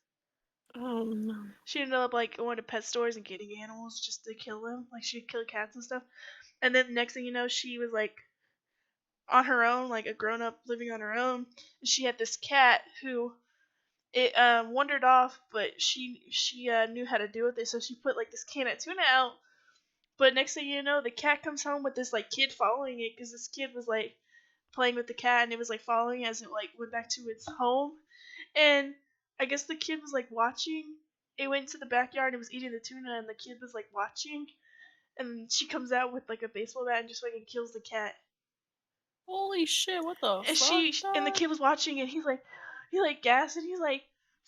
Oh no. She ended up like going to pet stores and getting animals just to kill them. Like, she'd kill cats and stuff. And then the next thing you know, she was like on her own, like a grown up living on her own. And she had this cat who it wandered off, but she knew how to deal with it. So she put like this can of tuna out. But next thing you know, the cat comes home with this like kid following it, because this kid was like playing with the cat, and it was like following as it like went back to its home. And I guess the kid was like watching. It went to the backyard and it was eating the tuna, and the kid was like watching. And she comes out with like a baseball bat and just fucking kills the cat. Holy shit, what the And fuck, and the dog? kid was watching, and he like gasped, and he's like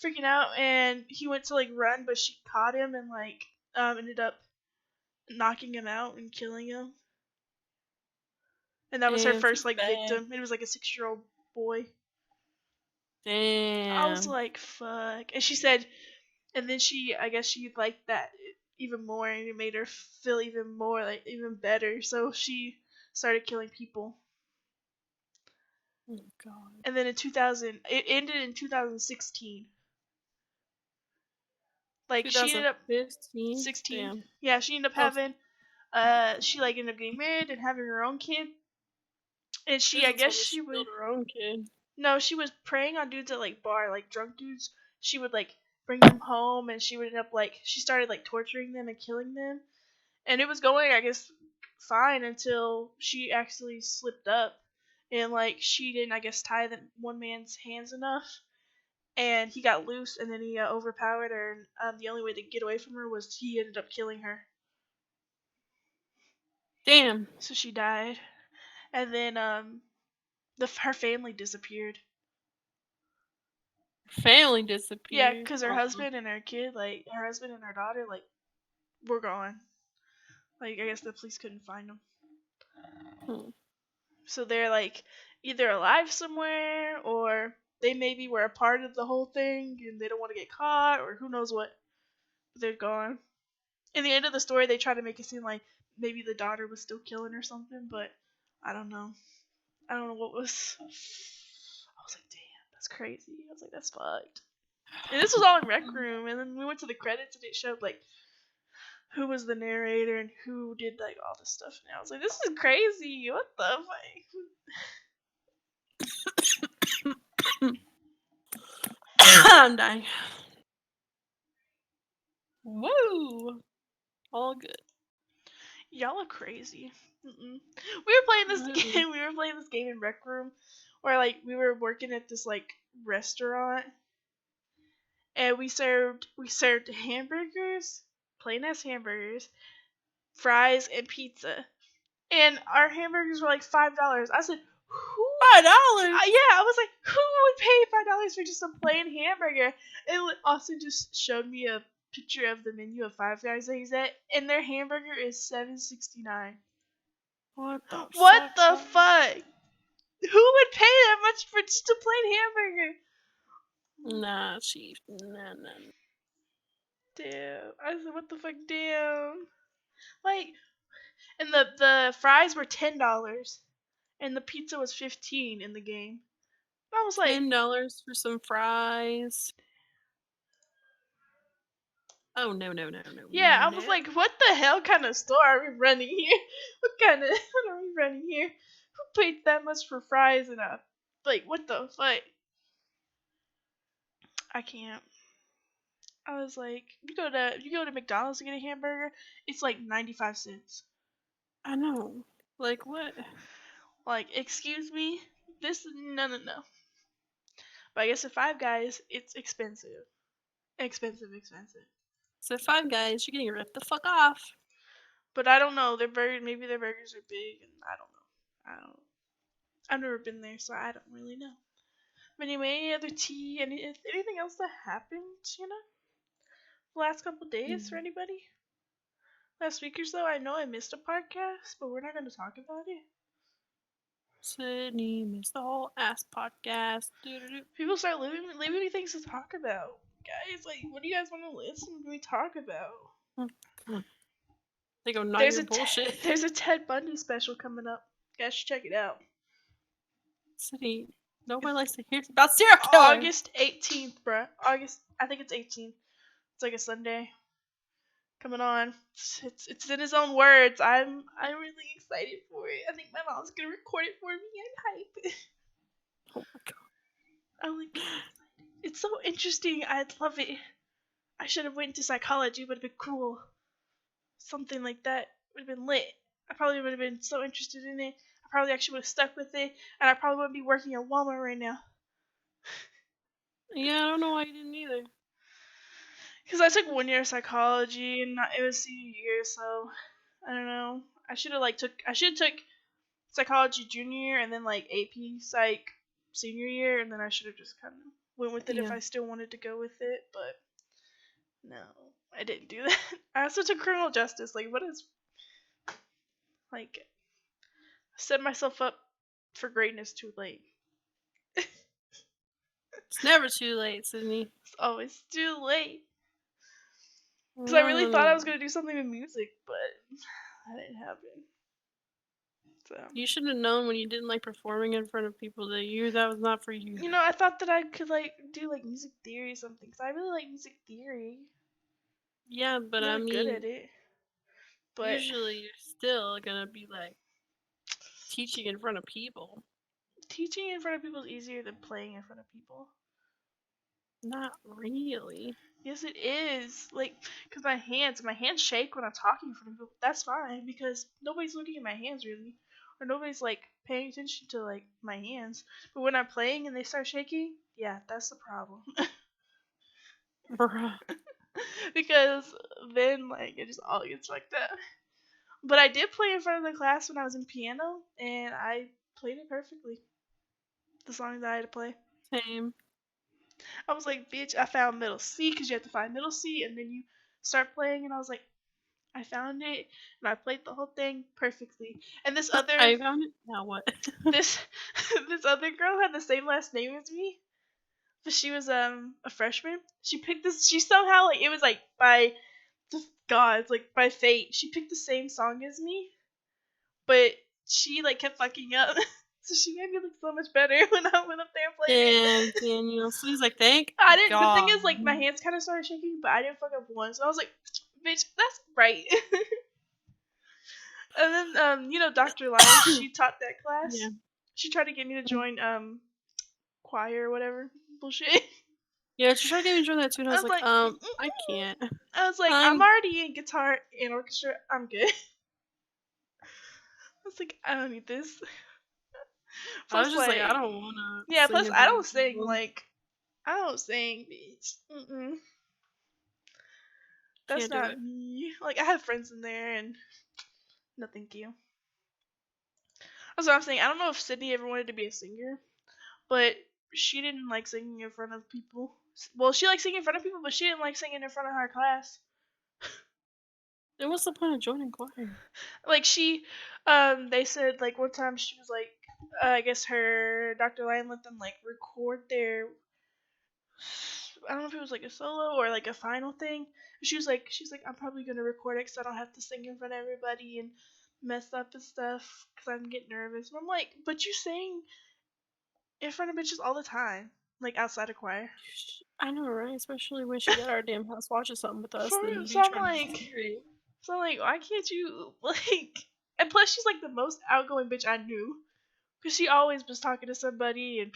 freaking out, and he went to like run, but she caught him and like ended up knocking him out and killing him. And that was her Damn, first she's like bad. victim. It was like a 6-year-old boy. I was Damn. like, fuck. And she said, and then I guess she liked that even more, and it made her feel even more, like, even better. So she started killing people. Oh god. And then in 2000, it ended in 2016. Like, she ended up 2015? 16. Damn. Yeah, she ended up Oh, having, she like ended up getting married and having her own kid. And I Susan guess told me she she would, killed her own kid. no, she was preying on dudes at like bar, like drunk dudes. She would like bring them home, and she would end up like, she started like torturing them and killing them. And it was going, I guess, fine until she actually slipped up, and like she didn't, I guess, tie one man's hands enough, and he got loose, and then he overpowered her. And the only way to get away from her was he ended up killing her. Damn. So she died, and then her family disappeared. Family Yeah, disappeared. because her husband and her kid, like her husband and her daughter, like were gone. Like, I guess the police couldn't find them. Hmm. So they're like either alive somewhere, or they maybe were a part of the whole thing and they don't want to get caught, or who knows what. But they're gone. In the end of the story, they try to make it seem like maybe the daughter was still killing or something, but I don't know. I don't know what was. I was like, damn, that's crazy. I was like, that's fucked. And this was all in Rec Room, and then we went to the credits and it showed like who was the narrator and who did like all this stuff. And I was like, this is crazy. What the fuck? I'm dying. Woo! All good. Y'all are crazy. Mm-mm. We were playing this Woo. game. We were playing this game in Rec Room, where like we were working at this like restaurant, and we served hamburgers, plain ass hamburgers, fries, and pizza. And our hamburgers were like $5. I said, who? $5? Yeah, I was like, who would pay $5 for just a plain hamburger? And Austin just showed me a picture of the menu of Five Guys that he's at, and their hamburger is $7.69. What the What fuck? the fuck? Who would pay that much for just a plain hamburger? Nah, chief. Nah. Damn. I said, what the fuck? Damn. Like, and the fries were $10, and the pizza was $15 in the game. I was like, $10 for some fries. Oh no. yeah, I was like, what the hell kind of store are we running here? What are we running here? Who paid that much for fries and a, like, what the fuck? I can't. I was like, you go to McDonald's to get a hamburger, it's like 95 cents. I know. Like what? Like, excuse me, this no no no. But I guess at Five Guys, it's expensive, expensive. So Five Guys, you're getting ripped the fuck off. But I don't know. Maybe their burgers are big, and I don't know. I don't. I've never been there, so I don't really know. But anyway, any other tea? Anything else that happened? The last couple days for Mm. anybody? Last week or so, I know I missed a podcast, but we're not going to talk about it. Sydney missed the whole ass podcast. Doo-doo-doo. People start leaving me things to talk about. Guys, like, what do you guys want to listen to me talk about? They go, not There's your a bullshit. there's a Ted Bundy special coming up. You guys should check it out. Sydney, nobody likes to hear about serial killer. August 18th, bruh. I think it's 18th. It's like a Sunday. Coming on. It's in his own words. I'm really excited for it. I think my mom's gonna record it for me. I'm hype. Oh my god. I'm like, it's so interesting. I'd love it. I should have went to psychology, would have been cool. Something like that would have been lit. I probably would have been so interested in it. I probably actually would have stuck with it, and I probably wouldn't be working at Walmart right now. Yeah, I don't know why you didn't either. Because I took 1 year of psychology, and it was senior year, so I don't know. I should have took psychology junior year and then like AP psych senior year, and then I should have just kind of went with it if Yeah. I still wanted to go with it, but no, I didn't do that. I also took criminal justice. Like, what is like set myself up for greatness too late. It's never too late, Sydney. It's always too late. Because I No, really no, thought no. I was gonna do something with music, but that didn't happen. So You should have known when you didn't like performing in front of people that was not for you. I thought that I could like do like music theory or something. Because I really like music theory. Yeah, but I'm I really good mean, at it. But usually you're still gonna be like teaching in front of people. teaching in front of people is easier than playing in front of people. Not really. Yes, it is. Like, because my hands shake when I'm talking in front of people. That's fine because nobody's looking at my hands really, or nobody's like paying attention to like my hands. But when I'm playing and they start shaking, yeah, that's the problem. Bruh. Because then like it just all gets like that. But I did play in front of the class when I was in piano, and I played it perfectly. The song that I had to play. Same. I was like, bitch, I found middle C because you have to find middle C, and then you start playing, and I was like, I found it, and I played the whole thing perfectly. And this I found it. Now what? this this other girl had the same last name as me, but she was a freshman. She picked this. She somehow like it was like by the gods, like by fate. She picked the same song as me, but she like kept fucking up. So she made me look so much better when I went up there and played Damn, it. Daniel. So he's like, thank I didn't. The thing God. is, like, my hands kind of started shaking, but I didn't fuck up once. So I was like, "Bitch, that's right." And then, Dr. Lyons, she taught that class. Yeah. She tried to get me to join choir or whatever bullshit. Yeah, she tried to get me to join that too, and I was like, "Mm-mm." I can't. I was like, I'm already in guitar and orchestra. I'm good. I was like, I don't need this. I was Plus, just like, I like, don't wanna yeah. sing Plus, in I front don't of sing. people. Like, I don't sing, bitch. That's Can't do not it. me. Like, I have friends in there, and no, thank you. That's what I'm saying. I don't know if Sydney ever wanted to be a singer, but she didn't like singing in front of people. Well, she liked singing in front of people, but she didn't like singing in front of her class. Then what's the point of joining choir? Like they said like one time she was like, I guess her Dr. Lyon let them like record their, I don't know if it was like a solo or like a final thing. She's like, I'm probably gonna record it because I don't have to sing in front of everybody and mess up and stuff because I'm getting nervous. And I'm like, but you sing in front of bitches all the time, like outside of choir. I know, right? Especially when she got our damn house watching something with us, For then real. you trying to hear it. So I'm like, why can't you like? And plus, she's like the most outgoing bitch I knew, because she always was talking to somebody, and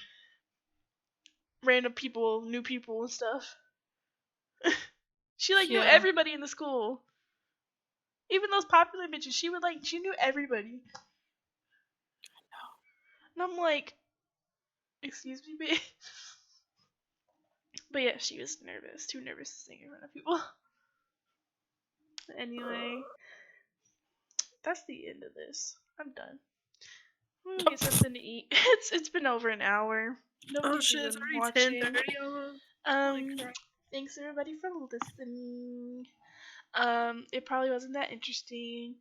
random people, new people and stuff. She like knew Yeah. everybody in the school. Even those popular bitches, she knew everybody. And I'm like, excuse me, babe. But yeah, she was nervous, too nervous to sing in front of people. Anyway, that's the end of this. I'm done. I'm gonna get something to eat. It's been over an hour. Oh Nobody's shit, it's even already watching. 10:30. Holy Um, crap. thanks everybody for listening. It probably wasn't that interesting,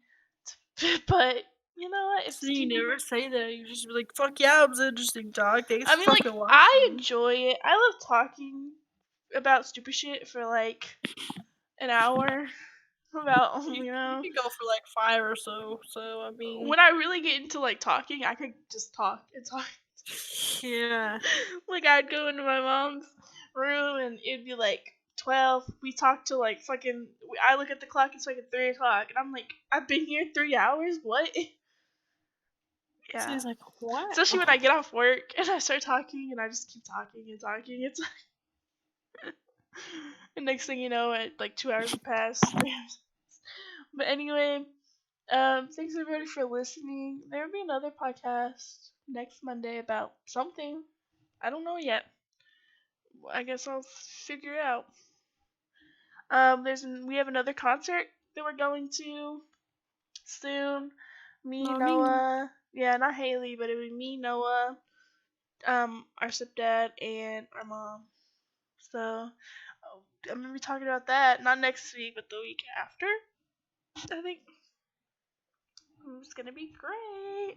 but you know what? If So two you people, never say that. You just be like, "Fuck yeah, it was interesting, dog. Thanks I for mean, like fucking I watching." enjoy it. I love talking about stupid shit for like an hour about You could go for like 5 or so. So I mean, when I really get into like talking, I could just talk and talk. yeah. Like I'd go into my mom's room and it'd be like 12. We talked to like fucking. I look at the clock. It's fucking 3 o'clock, and I'm like, I've been here 3 hours. What? So Yeah. he's like, "What?" Especially when I get off work and I start talking and I just keep talking and talking. It's and next thing you know, like 2 hours have passed. 3 hours. But anyway, thanks everybody for listening. There'll be another podcast next Monday about something. I don't know yet. I guess I'll figure it out. We have another concert that we're going to soon. Me, Not me. Noah, yeah, not Haley, but it would be me, Noah, our stepdad, and our mom. So I'm gonna be talking about that not next week, but the week after. I think it's gonna be great.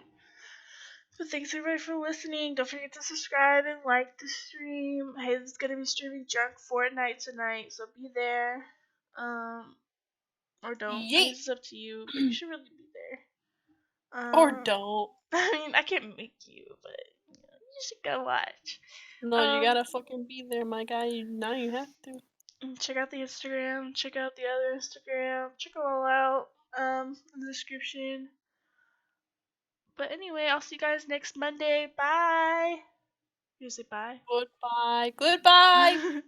So thanks everybody for listening. Don't forget to subscribe and like the stream. Haley's gonna be streaming Drunk Fortnite tonight, so be there. Or don't. I Yeet. guess it's up to you, but you should really be there. Or don't. I mean, I can't make you, but you should go watch. No, you gotta fucking be there, my guy. Now you have to. Check out the Instagram. Check out the other Instagram. Check it all out. In the description. But anyway, I'll see you guys next Monday. Bye. You say bye. Goodbye. Goodbye.